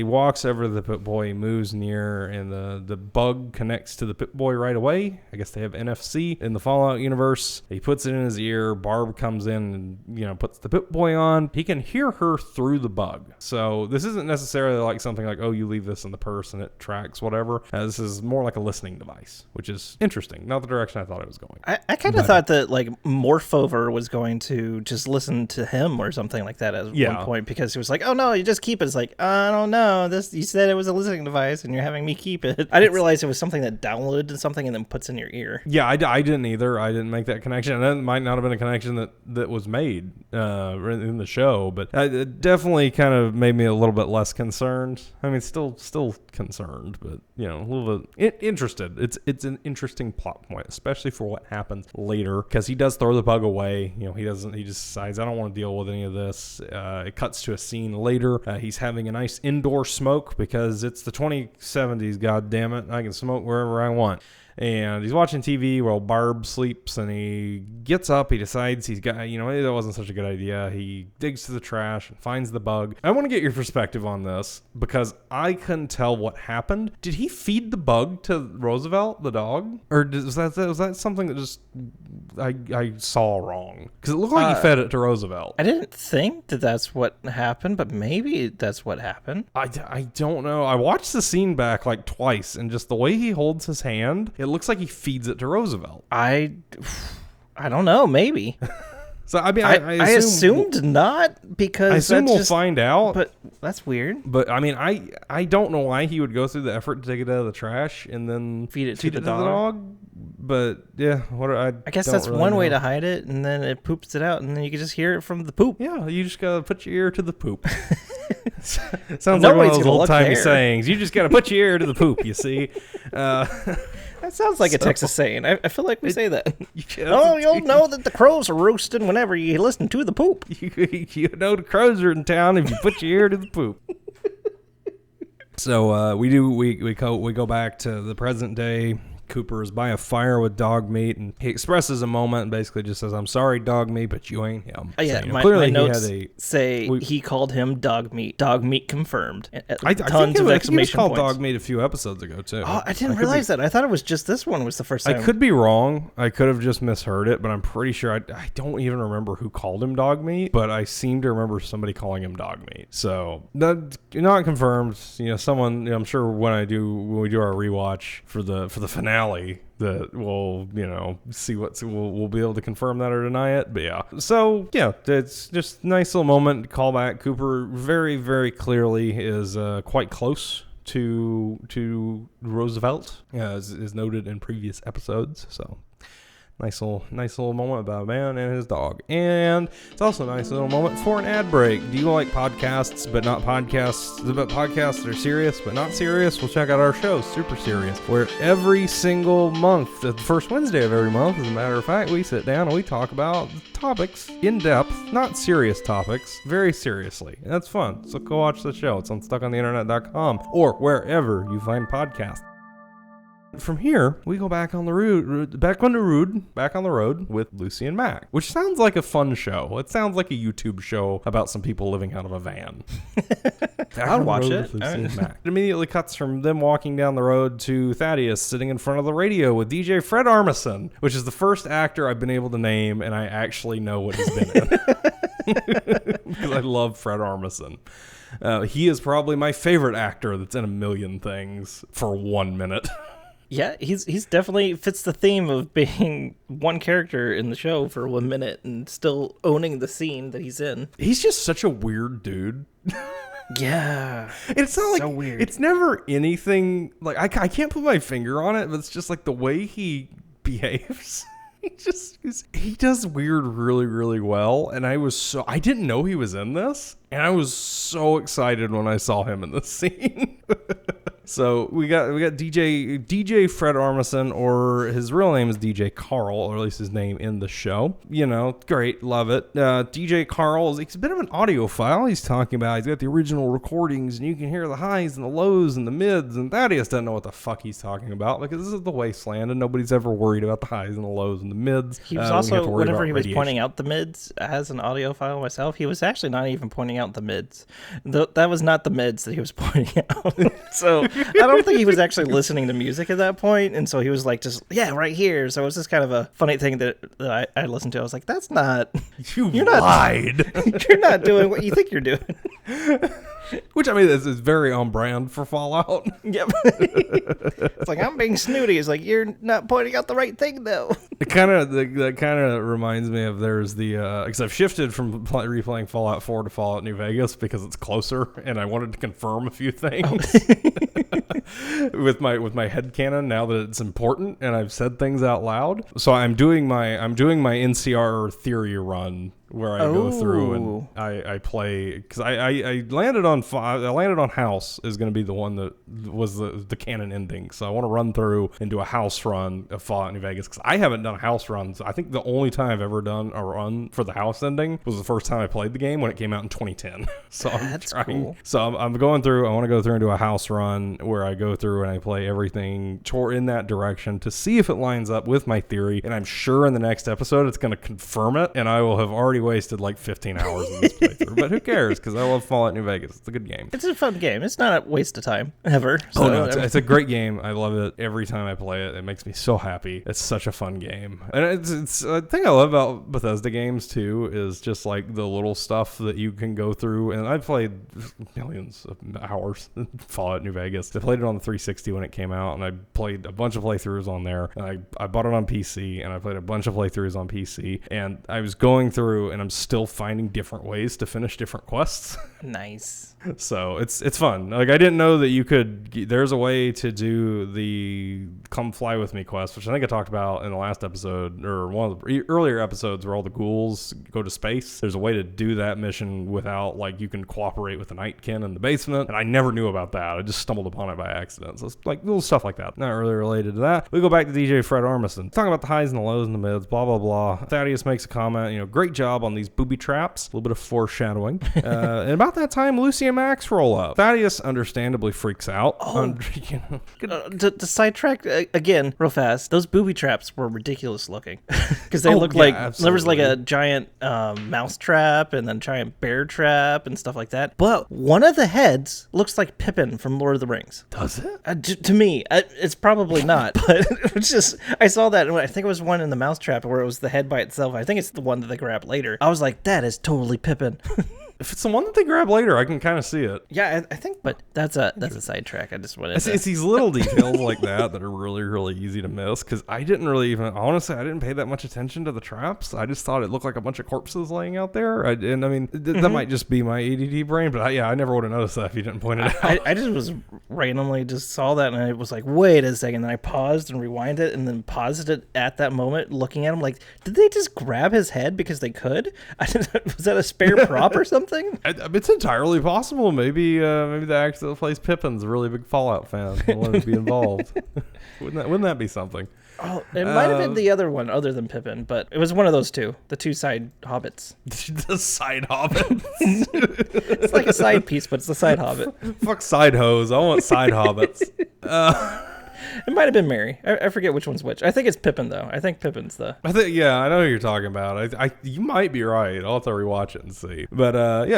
walks over to the Pip Boy, he moves near, and the bug connects to the Pip Boy right away. I guess they have NFC in the Fallout universe. He puts it in his ear. Barb comes in and puts the Pip Boy on. He can hear her through the bug. So this isn't necessarily like something like, oh, you leave this in the purse and it tracks whatever. This is more like a listening device, which is interesting. Not the direction I thought it was going. I kind of thought that like Morphover was going to just listen to him or something like that at one point, because he was like, oh no, you just keep it. It's like, I don't know, you said it was a listening device and you're having me keep it. I didn't realize it was something that downloaded something and then puts in your ear. Yeah, I didn't either. I didn't make that connection, and that might not have been a connection that was made in the show, but it definitely kind of made me a little bit less concerned. I mean, still concerned, but a little bit interested. It's an interesting plot point, especially for what happens later, because he does throw the bug away. He just decides, I don't want to deal with any of this. It cuts to a scene later. He's having a nice indoor smoke because it's the 2070s, god damn it. I can smoke wherever I want. And he's watching TV while Barb sleeps, and he gets up. He decides he's got, that wasn't such a good idea. He digs to the trash and finds the bug. I want to get your perspective on this, because I couldn't tell what happened. Did he feed the bug to Roosevelt, the dog? Or was that something that just I saw wrong? Because it looked like he fed it to Roosevelt. I didn't think that that's what happened, but maybe that's what happened. I don't know. I watched the scene back like twice, and just the way he holds his hand, it looks like he feeds it to Roosevelt. I don't know, maybe. So I mean, I assumed not, because I assume we'll find out. But that's weird. But I mean, I don't know why he would go through the effort to take it out of the trash and then feed it to the dog. But yeah, I guess that's one way to hide it, and then it poops it out, and then you can just hear it from the poop. Yeah, you just gotta put your ear to the poop. Sounds like one of those old-timey sayings. You just gotta put your ear to the poop, you see. That sounds like a Texas saying. I feel like we say that. You'll know that the crows are roasting whenever you listen to the poop. You know the crows are in town if you put your ear to the poop. So we go back to the present day. Cooper is by a fire with dog meat, and he expresses a moment and basically just says, "I'm sorry, dog meat, but you ain't him." Oh, yeah, so, my notes say he called him dog meat. Dog meat confirmed. I think he was called dog meat a few episodes ago too. Oh, I didn't realize that. I thought it was just this one was the first time. I could be wrong. I could have just misheard it, but I'm pretty sure I don't even remember who called him dog meat, but I seem to remember somebody calling him dog meat. So not confirmed. Someone. I'm sure when we do our rewatch for the finale, that we'll see we'll be able to confirm that or deny it. But yeah, so yeah, it's just a nice little moment. Callback. Cooper very, very clearly is quite close to Roosevelt, as noted in previous episodes. So nice little moment about a man and his dog. And it's also a nice little moment for an ad break. Do you like podcasts but not podcasts, but podcasts that are serious but not serious? Well, check out our show, Super Serious, where every single month, the first Wednesday of every month, as a matter of fact, we sit down and we talk about topics in depth, not serious topics, very seriously. And that's fun. So go watch the show. It's on stuckontheinternet.com or wherever you find podcasts. From here, we go back on the road with Lucy and Mac, which sounds like a fun show. It sounds like a YouTube show about some people living out of a van. I'll watch it. It immediately cuts from them walking down the road to Thaddeus sitting in front of the radio with DJ Fred Armisen, which is the first actor I've been able to name, and I actually know what he's been in. Because I love Fred Armisen. He is probably my favorite actor that's in a million things for 1 minute. Yeah, he's definitely fits the theme of being one character in the show for 1 minute and still owning the scene that he's in. He's just such a weird dude. Yeah. It's not so like weird. It's never anything like I can't put my finger on it, but it's just like the way he behaves. He does weird really, really well, and I didn't know he was in this, and I was so excited when I saw him in the scene. So we got DJ Fred Armisen, or his real name is DJ Carl, or at least his name in the show. Great, love it. DJ Carl he's a bit of an audiophile. He's talking about he's got the original recordings, and you can hear the highs and the lows and the mids. And Thaddeus doesn't know what the fuck he's talking about because this is the wasteland, and nobody's ever worried about the highs and the lows and the mids. He was also, whenever he was pointing out the mids, as an audiophile myself, he was actually not even pointing out the mids. That was not the mids that he was pointing out. So I don't think he was actually listening to music at that point, and so he was like, just right here. So it was just kind of a funny thing that I listened to. I was like, that's not you're lied. You're not doing what you think you're doing. Which, I mean, is very on brand for Fallout. Yep. It's like, I'm being snooty. It's like, you're not pointing out the right thing, though. That kind of reminds me of there's the because I've shifted from replaying Fallout 4 to Fallout New Vegas because it's closer, and I wanted to confirm a few things with my headcanon now that it's important, and I've said things out loud. So I'm doing my NCR theory run where I go through and I play, because I landed on House is going to be the one that was the canon ending. So I want to run through and do a House run of Fallout New Vegas, because I haven't done a House run. So I think the only time I've ever done a run for the House ending was the first time I played the game when it came out in 2010. So that's cool. So I'm going through. I want to go through and do a House run where I go through and I play everything in that direction to see if it lines up with my theory. And I'm sure in the next episode it's going to confirm it, and I will have already wasted like 15 hours in this playthrough. But who cares? Because I love Fallout New Vegas. It's a good game. It's a fun game. It's not a waste of time ever. So, no, it's a great game. I love it every time I play it. It makes me so happy. It's such a fun game. And it's a thing I love about Bethesda games too, is just like the little stuff that you can go through. And I've played millions of hours in Fallout New Vegas. I played it on the 360 when it came out, and I played a bunch of playthroughs on there. And I bought it on PC, and I played a bunch of playthroughs on PC. And I was going through, and I'm still finding different ways to finish different quests. Nice. So it's fun. Like, I didn't know that you could. There's a way to do the "Come Fly With Me" quest, which I think I talked about in the last episode, or one of the earlier episodes, where all the ghouls go to space. There's a way to do that mission without, like, you can cooperate with the Nightkin in the basement, and I never knew about that. I just stumbled upon it by accident. So it's like little stuff like that. Not really related to that. We go back to DJ Fred Armisen, talking about the highs and the lows and the mids, blah blah blah. Thaddeus makes a comment. Great job job on these booby traps. A little bit of foreshadowing. And about that time, Lucy and Max roll up. Thaddeus understandably freaks out. To sidetrack again, real fast, those booby traps were ridiculous looking because they looked like absolutely. There was like a giant mouse trap and then giant bear trap and stuff like that. But one of the heads looks like Pippin from Lord of the Rings. Does it? To me, it's probably not, but it's just, I saw that, and I think it was one in the mouse trap where it was the head by itself. I think it's the one that they grabbed later. I was like, that is totally Pippin. If it's the one that they grab later, I can kind of see it. Yeah, I think, but that's a sidetrack. I just wanted to... It's these little details like that are really, really easy to miss, because I didn't really even, honestly, I didn't pay that much attention to the traps. I just thought it looked like a bunch of corpses laying out there. That might just be my ADD brain, but I never would have noticed that if you didn't point it out. I just was randomly just saw that, and I was like, wait a second. Then I paused and rewind it, and then paused it at that moment, looking at him like, did they just grab his head because they could? Was that a spare prop or something? It's entirely possible. Maybe the actor that plays Pippin's a really big Fallout fan and wanted to be involved. Wouldn't that be something? Oh, it might have been the other one other than Pippin, but it was one of those two. The two side hobbits. The side hobbits. It's like a side piece, but it's the side hobbit. Fuck side hoes. I want side hobbits. It might have been Mary. I forget which one's which. I think it's Pippin, though. I think Pippin's the... I know who you're talking about. You might be right. I'll have to rewatch it and see. But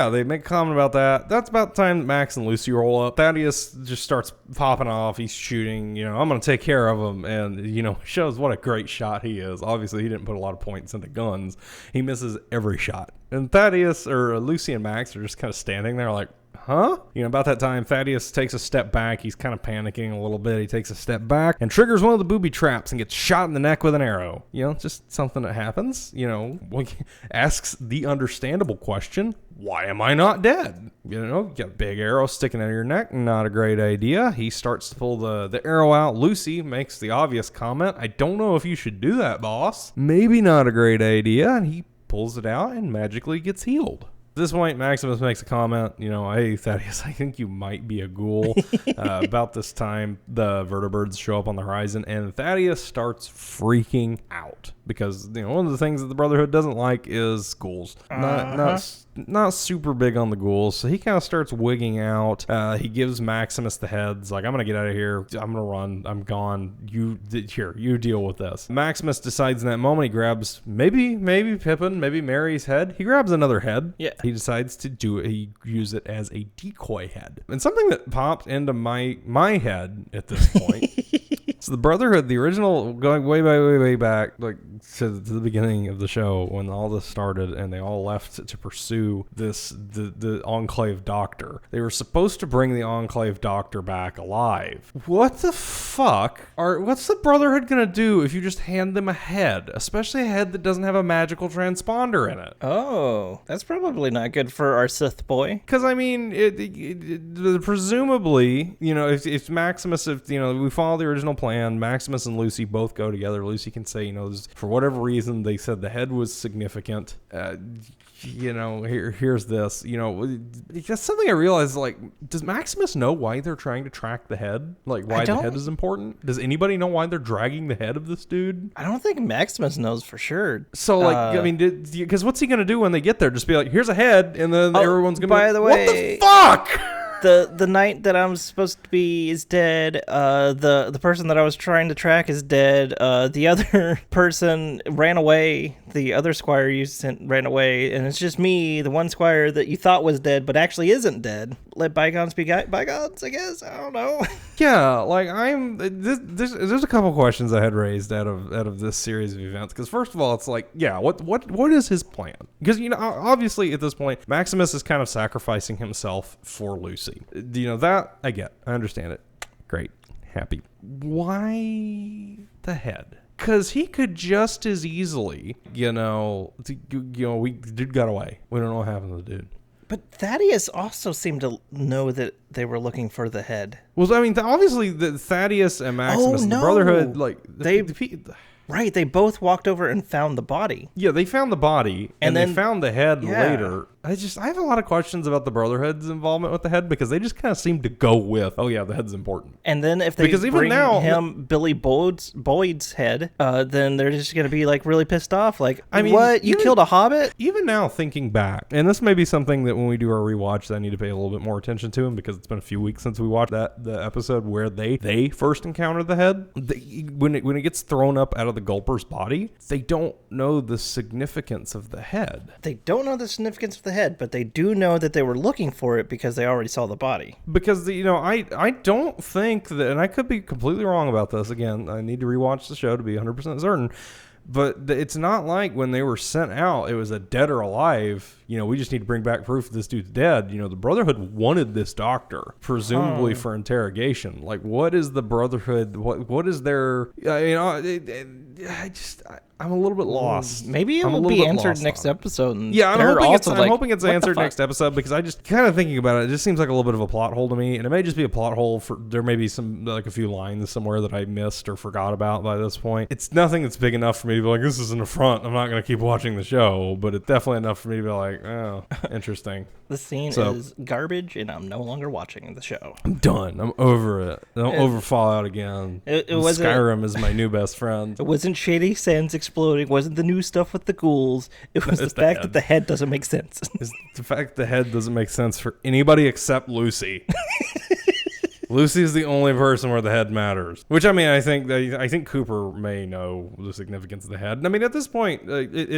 they make a comment about that. That's about the time that Max and Lucy roll up. Thaddeus just starts popping off. He's shooting. I'm going to take care of him. And, shows what a great shot he is. Obviously, he didn't put a lot of points into guns. He misses every shot. And Lucy and Max are just kind of standing there like, huh? About that time, Thaddeus takes a step back. He's kind of panicking a little bit. He takes a step back and triggers one of the booby traps and gets shot in the neck with an arrow. Just something that happens. Asks the understandable question, why am I not dead? You got a big arrow sticking out of your neck. Not a great idea. He starts to pull the arrow out. Lucy makes the obvious comment, I don't know if you should do that, boss. Maybe not a great idea. And he pulls it out and magically gets healed. At this point, Maximus makes a comment, hey, Thaddeus, I think you might be a ghoul. About this time, the vertibirds show up on the horizon, and Thaddeus starts freaking out. Because, one of the things that the Brotherhood doesn't like is ghouls. Not super big on the ghouls, so he kind of starts wigging out. He gives Maximus the heads, like, I'm going to get out of here. I'm going to run. I'm gone. You deal with this. Maximus decides in that moment, he grabs maybe Pippin, maybe Mary's head. He grabs another head. Yeah. He decides to use it as a decoy head. And something that popped into my head at this point. So the Brotherhood, the original, going way back, like to the beginning of the show when all this started, and they all left to pursue the Enclave Doctor. They were supposed to bring the Enclave Doctor back alive. What the fuck? What's the Brotherhood gonna do if you just hand them a head, especially a head that doesn't have a magical transponder in it? Oh, that's probably not good for our Sith boy. Because presumably, if Maximus, we follow the original plan, Maximus and Lucy both go together. Lucy can say, for whatever reason, they said the head was significant. Here's this. That's something I realized. Like, does Maximus know why they're trying to track the head? Like, why the head is important? Does anybody know why they're dragging the head of this dude? I don't think Maximus knows for sure. So, because what's he gonna do when they get there? Just be like, here's a head, and then everyone's gonna. By the way, what the fuck? The knight that I'm supposed to be is dead. The person that I was trying to track is dead. The other person ran away. The other squire you sent ran away, and it's just me, the one squire that you thought was dead, but actually isn't dead. Let bygones be bygones, I guess. I don't know. Yeah, like there's a couple questions I had raised out of this series of events. Because first of all, it's like, yeah, what is his plan? Because obviously at this point, Maximus is kind of sacrificing himself for Lucy. That I get. I understand it. Great. Happy. Why the head? Because he could just as easily, we dude got away. We don't know what happened to the dude. But Thaddeus also seemed to know that they were looking for the head. Well, I mean, obviously, the Thaddeus and Maximus, the Brotherhood, like Right, they both walked over and found the body. Yeah, they found the body, and then they found the head later. I have a lot of questions about the Brotherhood's involvement with the head, because they just kind of seem to go with, oh yeah, the head's important. And then if they bring Billy Boyd's head, then they're just going to be like really pissed off. Like, what? You killed a hobbit? Even now, thinking back, and this may be something that when we do our rewatch that I need to pay a little bit more attention to, because it's been a few weeks since we watched the episode where they first encountered the head. When it gets thrown up out of the Gulper's body, they don't know the significance of the head. They don't know the significance of the head, but they do know that they were looking for it because they already saw the body. Because, I don't think that, and I could be completely wrong about this, again, I need to rewatch the show to be 100% certain, but it's not like when they were sent out, it was a dead or alive, we just need to bring back proof this dude's dead. The Brotherhood wanted this doctor, presumably for interrogation. Like, what is the Brotherhood, what is their, I'm a little bit lost. Maybe it will be answered next episode. I'm hoping it's answered next episode, because I just kind of thinking about it just seems like a little bit of a plot hole to me, and it may just be a plot hole there may be some, like, a few lines somewhere that I missed or forgot about by this point. It's nothing that's big enough for me to be like, this is an affront, I'm not going to keep watching the show, but it's definitely enough for me to be like, oh, interesting. The scene is garbage, and I'm no longer watching the show. I'm done. I'm over it. Don't over Fallout again. Skyrim is my new best friend. It wasn't Shady Sands exploding. It wasn't the new stuff with the ghouls. It was the fact that the head doesn't make sense. It's the fact the head doesn't make sense for anybody except Lucy. Lucy is the only person where the head matters. Which, I think Cooper may know the significance of the head. And at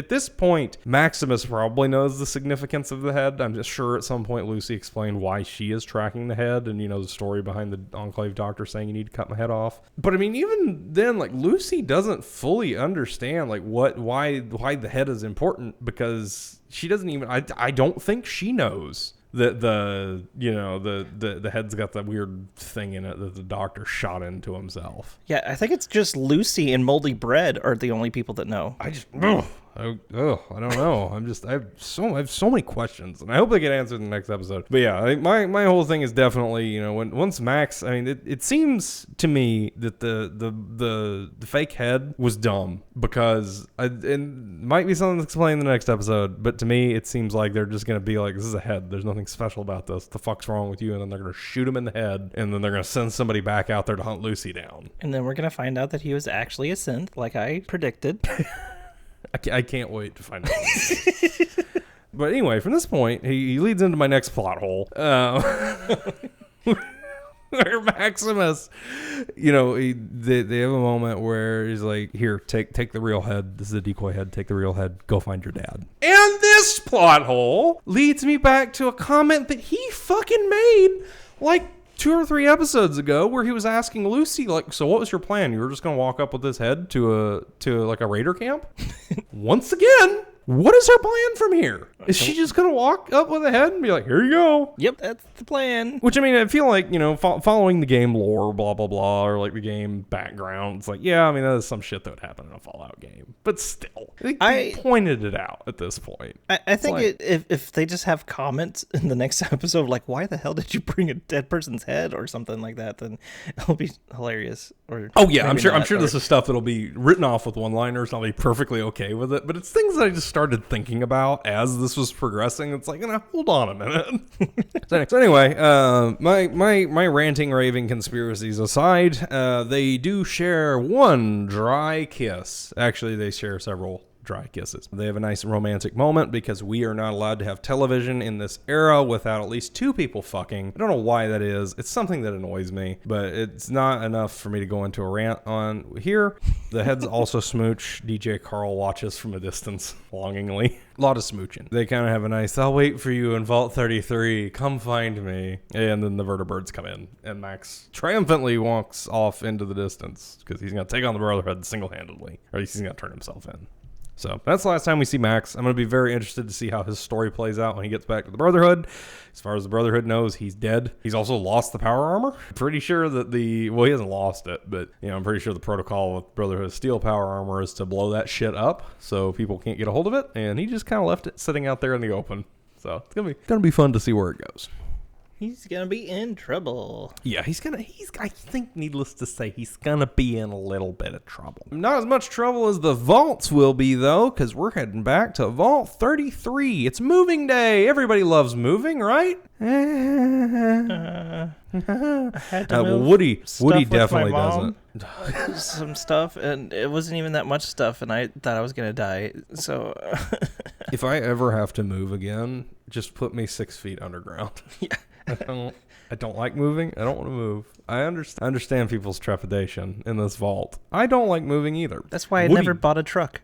this point, Maximus probably knows the significance of the head. I'm just sure at some point Lucy explained why she is tracking the head, and the story behind the Enclave doctor saying you need to cut my head off. But even then, like, Lucy doesn't fully understand why the head is important, because she doesn't even. I don't think she knows that the head's got that weird thing in it that the doctor shot into himself. Yeah, I think it's just Lucy and Moldy Bread are the only people that know. I don't know. I have so many questions, and I hope they get answered in the next episode. But yeah, my whole thing is definitely, once Max, it seems to me that the fake head was dumb, because it might be something that's explained in the next episode, but to me it seems like they're just going to be like, this is a head, there's nothing special about this, the fuck's wrong with you? And then they're going to shoot him in the head, and then they're going to send somebody back out there to hunt Lucy down. And then we're going to find out that he was actually a synth, like I predicted. I can't wait to find out. But anyway, from this point, he leads into my next plot hole. Where Maximus, they have a moment where he's like, here, take the real head. This is a decoy head. Take the real head. Go find your dad. And this plot hole leads me back to a comment that he fucking made, like, 2 or 3 episodes ago, where he was asking Lucy, like, so what was your plan? You were just going to walk up with this head to a raider camp? Once again, what is her plan from here? Is she just going to walk up with a head and be like, here you go? Yep, that's the plan. Which, I feel like, following the game lore, blah, blah, blah, or like the game background, it's like, yeah, that is some shit that would happen in a Fallout game. But still, they pointed it out at this point. I think if they just have comments in the next episode, like, why the hell did you bring a dead person's head or something like that, then it'll be hilarious. Or I'm sure this is stuff that'll be written off with one-liners, and I'll be perfectly okay with it. But it's things that I just started thinking about as this was progressing. It's like, hold on a minute. So anyway, my ranting, raving conspiracies aside, they do share one dry kiss. Actually, they share several dry kisses. They have a nice romantic moment, because we are not allowed to have television in this era without at least 2 people fucking. I don't know why that is. It's something that annoys me, but it's not enough for me to go into a rant on here. The heads also smooch. DJ Carl watches from a distance longingly. A lot of smooching. They kind of have a nice, I'll wait for you in Vault 33. Come find me. And then the vertebrates come in, and Max triumphantly walks off into the distance, because he's going to take on the Brotherhood single-handedly, or at least he's going to turn himself in. So that's the last time we see Max. I'm going to be very interested to see how his story plays out when he gets back to the Brotherhood. As far as the Brotherhood knows, he's dead. He's also lost the power armor. Pretty sure that he hasn't lost it, but I'm pretty sure the protocol with Brotherhood steel power armor is to blow that shit up so people can't get a hold of it. And he just kind of left it sitting out there in the open. So it's going to be fun to see where it goes. He's gonna be in trouble. Yeah, I think needless to say, he's gonna be in a little bit of trouble. Not as much trouble as the vaults will be, though, because we're heading back to Vault 33. It's moving day. Everybody loves moving, right? I had to move Woody with definitely my mom. doesn't. Some stuff, and it wasn't even that much stuff, and I thought I was gonna die. So, If I ever have to move again, just put me 6 feet underground. yeah. I don't like moving. I don't want to move. I understand people's trepidation in this vault. I don't like moving either. That's why I never bought a truck.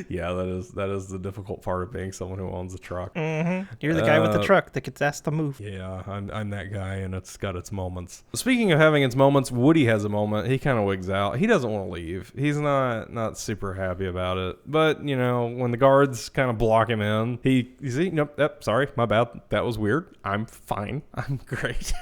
Yeah, that is the difficult part of being someone who owns a truck. Mm-hmm. You're the guy with the truck that gets asked to move. Yeah, I'm that guy, and it's got its moments. Speaking of having its moments, Woody has a moment. He kind of wigs out. He doesn't want to leave. He's not super happy about it. But, you know, when the guards kind of block him in, he's nope, sorry, my bad. That was weird. I'm fine. I'm great.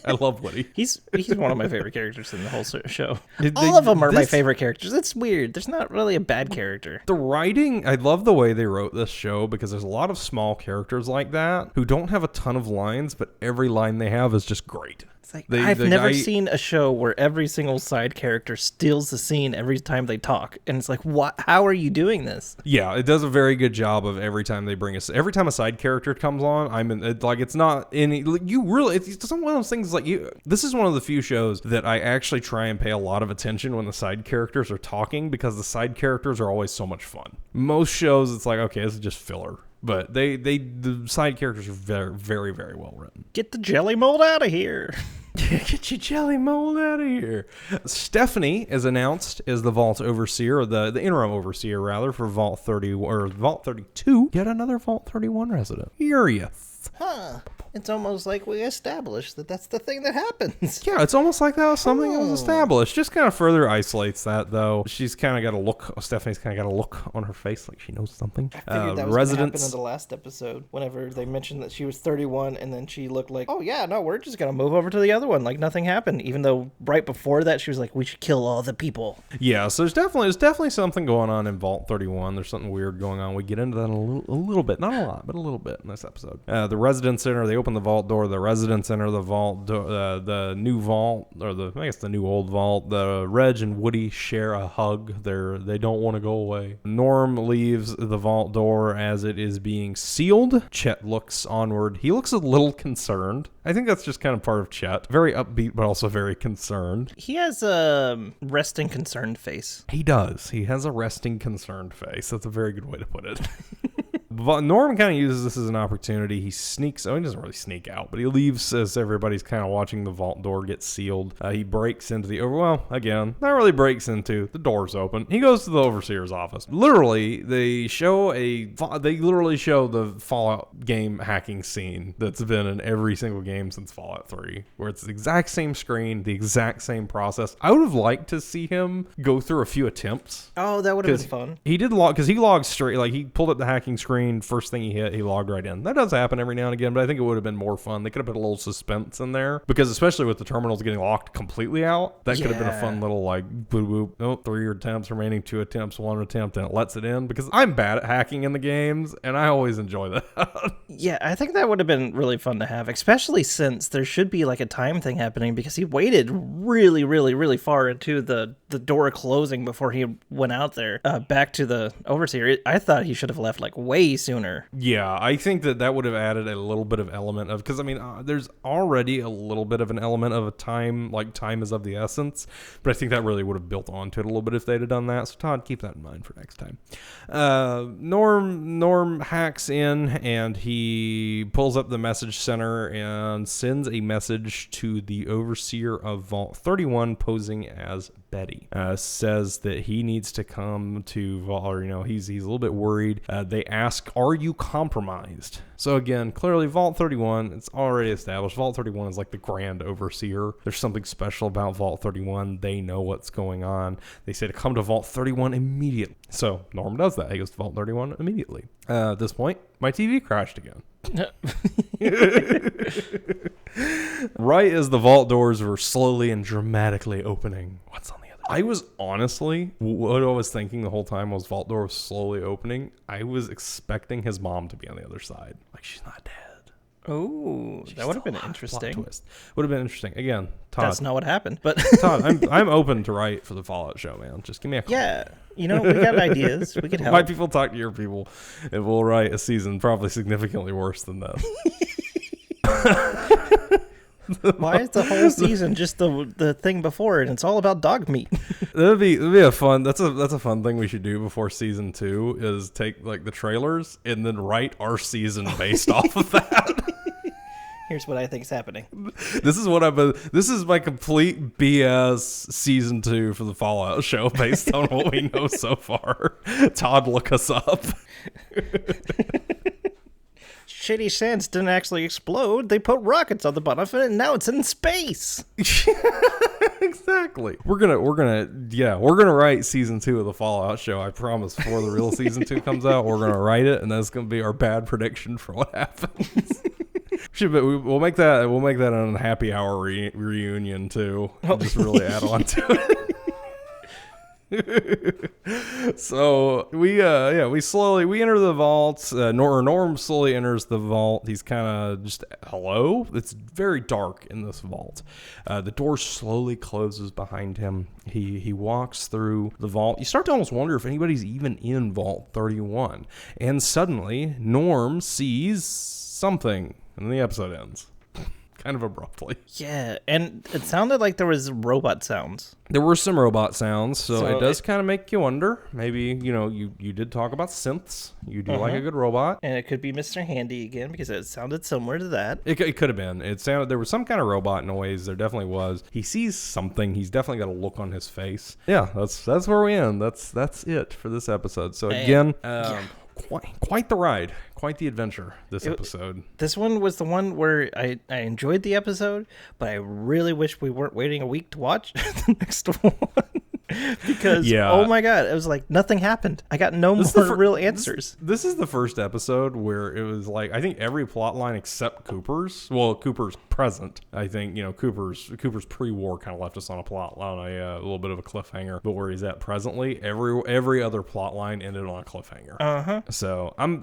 I love Woody. He's one of my favorite characters in the whole show. All of them are my favorite characters. It's weird. There's not really a bad character. The writing, I love the way they wrote this show because there's a lot of small characters like that who don't have a ton of lines, but every line they have is just great. It's like, I've never seen a show where every single side character steals the scene every time they talk. And it's like, what? How are you doing this? Yeah, it does a very good job of every time every time a side character comes on, it's not any, you really, it's one of those things like this is one of the few shows that I actually try and pay a lot of attention when the side characters are talking because the side characters are always so much fun. Most shows, it's like, okay, this is just filler. But the side characters are very, very, very well written. Get the jelly mold out of here. Get your jelly mold out of here. Stephanie is announced as the Vault Overseer, or the interim Overseer, rather, for Vault 30 or Vault 32. Yet another Vault 31 resident. Furious. Huh. It's almost like we established that that's the thing that happens. Yeah, it's almost like that was something that was established. Just kind of further isolates that, though. She's kind of got a look. Stephanie's kind of got a look on her face like she knows something. I figured that was going to happen in the last episode. Whenever they mentioned that she was 31, and then she looked like, oh yeah, no, we're just going to move over to the other one, like nothing happened. Even though right before that, she was like, we should kill all the people. Yeah, so there's definitely something going on in Vault 31. There's something weird going on. We get into that a little bit, not a lot, but a little bit in this episode. The residence center, they open the vault door. The residents enter the vault, the new vault, or I guess the new old vault. The Reg and Woody share a hug. They don't want to go away. Norm leaves the vault door as it is being sealed. Chet looks onward. He looks a little concerned. I think that's just kind of part of Chet. Very upbeat, but also very concerned. He has a resting concerned face. He does. He has a resting concerned face. That's a very good way to put it. Norm kind of uses this as an opportunity. He sneaks. Oh, he doesn't really sneak out, but he leaves as everybody's kind of watching the vault door get sealed. He breaks into not really breaks into. The door's open. He goes to the overseer's office. Literally, they literally show the Fallout game hacking scene that's been in every single game since Fallout 3, where it's the exact same screen, the exact same process. I would have liked to see him go through a few attempts. Oh, that would have been fun. He did log, because he logged straight, like he pulled up the hacking screen. First thing he hit, he logged right in. That does happen every now and again, but I think it would have been more fun. They could have put a little suspense in there, because especially with the terminals getting locked completely out, that could have been a fun little like boop boop. No, 3 attempts remaining, 2 attempts, 1 attempt, and it lets it in, because I'm bad at hacking in the games and I always enjoy that. Yeah, I think that would have been really fun to have, especially since there should be like a time thing happening, because he waited really, really, really far into the door closing before he went out there back to the overseer. I thought he should have left like way sooner. Yeah, I think that would have added a little bit of element of, because I mean, there's already a little bit of an element of a time, like time is of the essence, but I think that really would have built onto it a little bit if they'd have done that. So Todd, keep that in mind for next time. Norm hacks in and he pulls up the message center and sends a message to the overseer of Vault 31 posing as Betty. Says that he needs to come to Vault, or he's a little bit worried. They ask, are you compromised? So again, clearly Vault 31, it's already established. Vault 31 is like the grand overseer. There's something special about Vault 31. They know what's going on. They say to come to Vault 31 immediately. So Norm does that. He goes to Vault 31 immediately. At this point, my TV crashed again. Right as the vault doors were slowly and dramatically opening. What's on the other I was honestly, what I was thinking the whole time was vault door was slowly opening. I was expecting his mom to be on the other side. Like, she's not dead. Oh, that would have been interesting. Plot twist. Would have been interesting. Again, Todd. That's not what happened, but Todd, I'm open to write for the Fallout show, man. Just give me a call. Yeah, we got ideas. We could help. My people talk to your people, and we'll write a season probably significantly worse than that. Why is the whole season just the thing before it? And it's all about dog meat. That'd be a fun. That's a fun thing we should do before season 2 is take like the trailers and then write our season based off of that. Here's what I think is happening. This is my complete BS season 2 for the Fallout show based on what we know so far. Todd, look us up. Shitty Sands didn't actually explode. They put rockets on the bottom of it, and now it's in space. Exactly. We're gonna write season 2 of the Fallout show. I promise. Before the real season 2 comes out, we're gonna write it, and that's gonna be our bad prediction for what happens. We'll make that on a happy hour reunion too. Just really add on to it. So we enter the vault. Norm slowly enters the vault. He's kind of just hello. It's very dark in this vault. The door slowly closes behind him. He walks through the vault. You start to almost wonder if anybody's even in Vault 31. And suddenly Norm sees something, and the episode ends. Kind of abruptly. Yeah, and it sounded like there was robot sounds. There were some robot sounds, so it does kind of make you wonder. Maybe, you did talk about synths. You do like a good robot. And it could be Mr. Handy again, because it sounded similar to that. It could have been. It sounded there was some kind of robot noise. There definitely was. He sees something. He's definitely got a look on his face. Yeah, that's where we end. That's it for this episode. So again, quite the ride. Quite the adventure, this episode. This one was the one where I enjoyed the episode, but I really wish we weren't waiting a week to watch the next one. Because, oh my God, it was like nothing happened. I got no more real answers. This is the first episode where it was like, I think every plot line except Cooper's. Well, Cooper's present. I think, Cooper's pre-war kind of left us on a plot line, a little bit of a cliffhanger. But where he's at presently, every other plot line ended on a cliffhanger. So I'm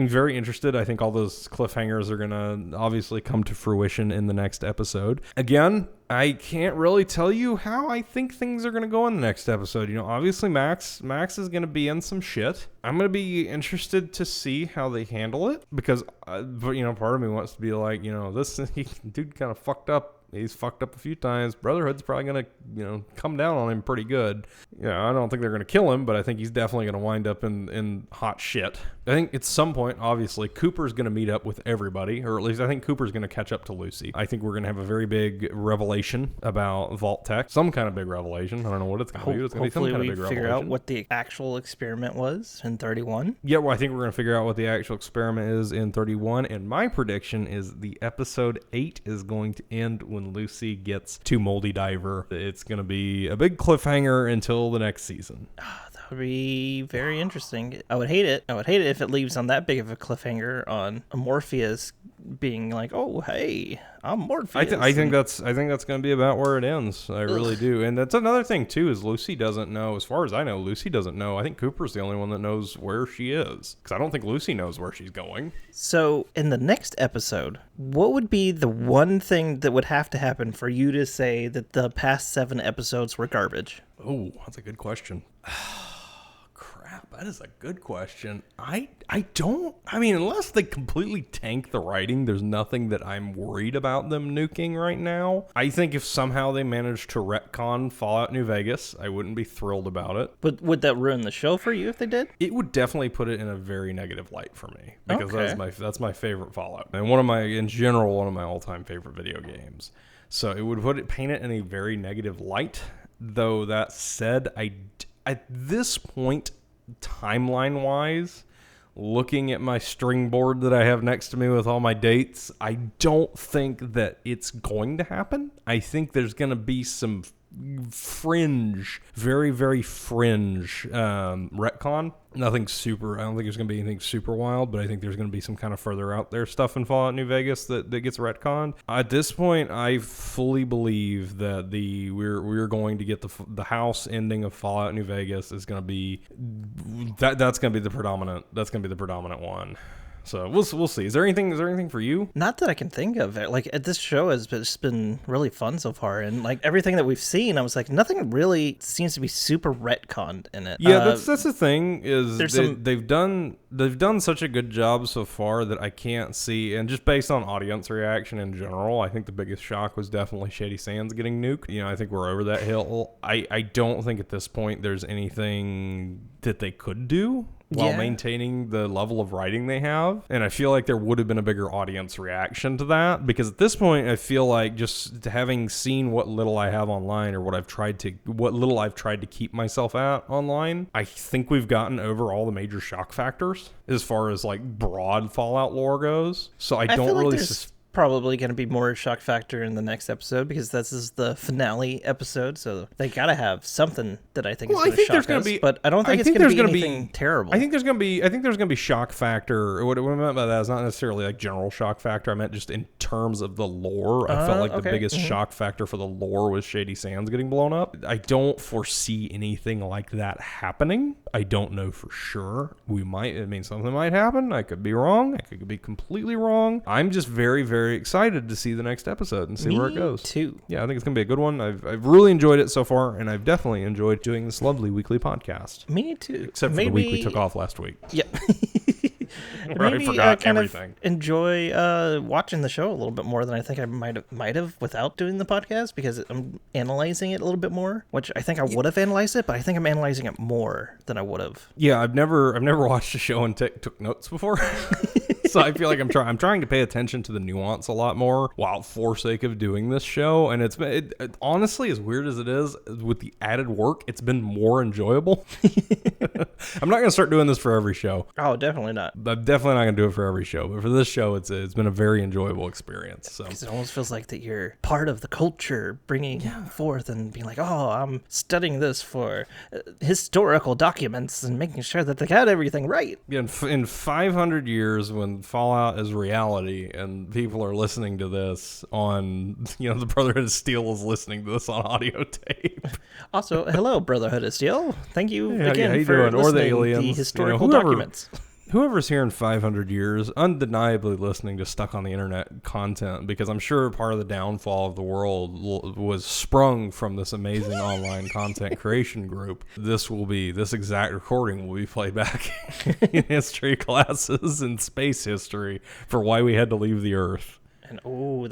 very interested. I think all those cliffhangers are going to obviously come to fruition in the next episode. Again, I can't really tell you how I think things are going to go in the next episode. Obviously Max is going to be in some shit. I'm going to be interested to see how they handle it because, part of me wants to be like, this dude kind of fucked up. He's fucked up a few times. Brotherhood's probably going to, come down on him pretty good. I don't think they're going to kill him, but I think he's definitely going to wind up in hot shit. I think at some point, obviously, Cooper's going to meet up with everybody, or at least I think Cooper's going to catch up to Lucy. I think we're going to have a very big revelation about Vault Tech. Some kind of big revelation. I don't know what it's going to be. It's going to be some kind of big revelation. Hopefully we figure out what the actual experiment was in 31. Yeah, well, I think we're going to figure out what the actual experiment is in 31, and my prediction is the episode 8 is going to end when Lucy gets to Moldy Diver. It's going to be a big cliffhanger until the next season. That would be very interesting. I would hate it if it leaves on that big of a cliffhanger on Morpheus being like, "Oh, hey, I'm Morpheus." I think that's going to be about where it ends. I really do. And that's another thing too is Lucy doesn't know. As far as I know, Lucy doesn't know. I think Cooper's the only one that knows where she is because I don't think Lucy knows where she's going. So in the next episode, what would be the one thing that would have to happen for you to say that the past 7 episodes were garbage? Oh, that's a good question. That is a good question. Unless they completely tank the writing, there's nothing that I'm worried about them nuking right now. I think if somehow they managed to retcon Fallout New Vegas, I wouldn't be thrilled about it. But would that ruin the show for you if they did? It would definitely put it in a very negative light for me because that's my favorite Fallout and one of my all-time favorite video games. So it would paint it in a very negative light. Though that said, at this point, timeline wise, looking at my string board that I have next to me with all my dates, I don't think that it's going to happen. I think there's going to be some fringe, very, very fringe retcon Nothing super. I don't think there's going to be anything super wild, but I think there's going to be some kind of further out there stuff in Fallout New Vegas that gets retconned. At this point, I fully believe that we're going to get the house ending of Fallout New Vegas is going to be that's going to be the predominant one. So we'll see. Is there anything for you? Not that I can think of. Like, this show has just been really fun so far, and like everything that we've seen, I was like, nothing really seems to be super retconned in it. Yeah, that's the thing is they've done such a good job so far that I can't see. And just based on audience reaction in general, I think the biggest shock was definitely Shady Sands getting nuked. I think we're over that hill. I don't think at this point there's anything that they could do while maintaining the level of writing they have. And I feel like there would have been a bigger audience reaction to that, because at this point I feel like just having seen what little I have online, or what little I've tried to keep myself at online, I think we've gotten over all the major shock factors as far as like broad Fallout lore goes. So I don't really probably going to be more shock factor in the next episode, because this is the finale episode, so they got to have something that I think is going to shock us. But I don't think it's going to be anything terrible. I think there's going to be shock factor. What I meant by that is not necessarily like general shock factor. I meant just in terms of the lore. I felt like the biggest shock factor for the lore was Shady Sands getting blown up. I don't foresee anything like that happening. I don't know for sure. Something might happen. I could be wrong. I could be completely wrong. I'm just very, very excited to see the next episode and see where it goes. Too. Yeah, I think it's going to be a good one. I've really enjoyed it so far, and I've definitely enjoyed doing this lovely weekly podcast. Me too. Except for the week we took off last week. Yeah. Where I forgot everything. Enjoy watching the show a little bit more than I think I might have without doing the podcast, because I'm analyzing it a little bit more, which I think I would have analyzed it, but I think I'm analyzing it more than I would have. Yeah, I've never watched a show and took notes before. So I feel like I'm trying to pay attention to the nuance a lot more while for sake of doing this show. And it honestly, as weird as it is, with the added work, it's been more enjoyable. I'm not going to start doing this for every show. Oh, definitely not. I'm definitely not going to do it for every show. But for this show, it's been a very enjoyable experience. So it almost feels like that you're part of the culture, bringing forth and being like, oh, I'm studying this for historical documents and making sure that they got everything right. Yeah, in 500 years, when Fallout is reality and people are listening to this on, the Brotherhood of Steel is listening to this on audio tape. Also, hello, Brotherhood of Steel. Thank you again for listening or the aliens, the historical documents. Whoever's here in 500 years, undeniably listening to Stuck on the Internet content, because I'm sure part of the downfall of the world was sprung from this amazing online content creation group. This exact recording will be played back in history classes and space history for why we had to leave the Earth. And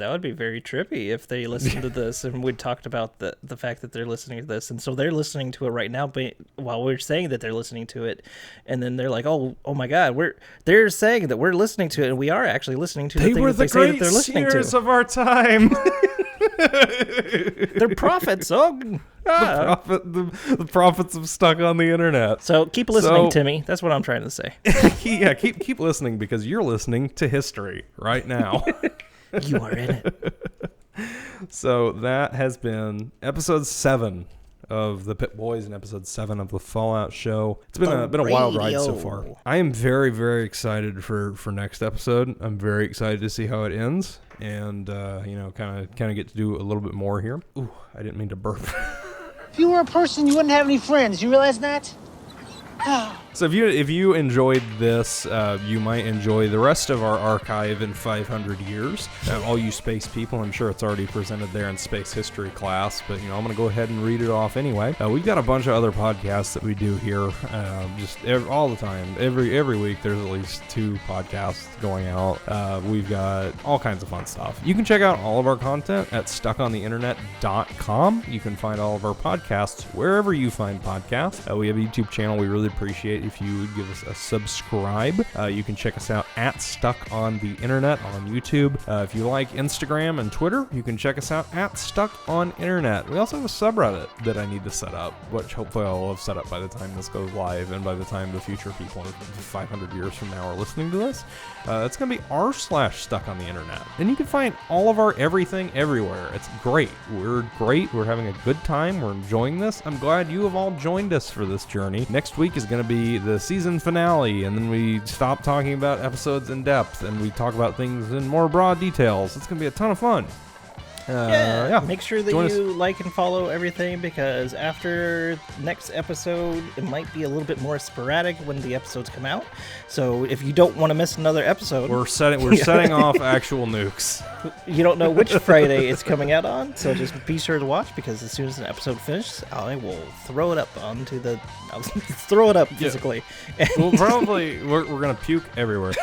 that would be very trippy if they listened to this and we talked about the fact that they're listening to this, and so they're listening to it right now, but while we're saying that they're listening to it, and then they're like, oh my God, they're saying that we're listening to it, and we are actually listening to the thing that they say that they're listening to. They were the great seers of our time. They're prophets. The prophets of Stuck on the Internet. So keep listening, Timmy. That's what I'm trying to say. Yeah, keep listening, because you're listening to history right now. You are in it. So that has been episode 7 of the Pip Bois and episode 7 of the Fallout show. It's been a wild ride so far. I am very, very excited for next episode. I'm very excited to see how it ends, and kind of get to do a little bit more here. Ooh, I didn't mean to burp. If you were a person, you wouldn't have any friends. You realize that? So if you enjoyed this, you might enjoy the rest of our archive in 500 years. All you space people, I'm sure it's already presented there in space history class, but I'm going to go ahead and read it off anyway. We've got a bunch of other podcasts that we do here, all the time. Every week there's at least 2 podcasts going out. We've got all kinds of fun stuff. You can check out all of our content at stuckontheinternet.com. You can find all of our podcasts wherever you find podcasts. We have a YouTube channel. We really appreciate if you would give us a subscribe. You can check us out at Stuck on the Internet on YouTube. If you like Instagram and Twitter, you can check us out at Stuck on Internet. We also have a subreddit that I need to set up, which hopefully I'll have set up by the time this goes live, and by the time the future people 500 years from now are listening to this. It's going to be r/Stuck on the Internet. And you can find all of our everything everywhere. It's great. We're great. We're having a good time. We're enjoying this. I'm glad you have all joined us for this journey. Next week is going to be the season finale, and then we stop talking about episodes in depth, and we talk about things in more broad details. It's going to be a ton of fun. Make sure that you like and follow everything, because after next episode, it might be a little bit more sporadic when the episodes come out. So if you don't want to miss another episode, we're setting off actual nukes. You don't know which Friday it's coming out on, so just be sure to watch, because as soon as an episode finishes, I will throw it up onto the. I'll throw it up physically. Yeah. Well, probably we're gonna puke everywhere.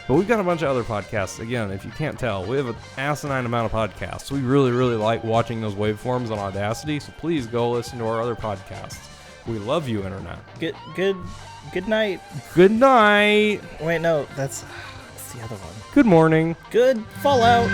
But we've got a bunch of other podcasts. Again, if you can't tell, we have an asinine amount of podcasts. We really, really like watching those waveforms on Audacity, so please go listen to our other podcasts. We love you, Internet. Good night. Good night. Wait, no, that's the other one. Good morning. Good Fallout.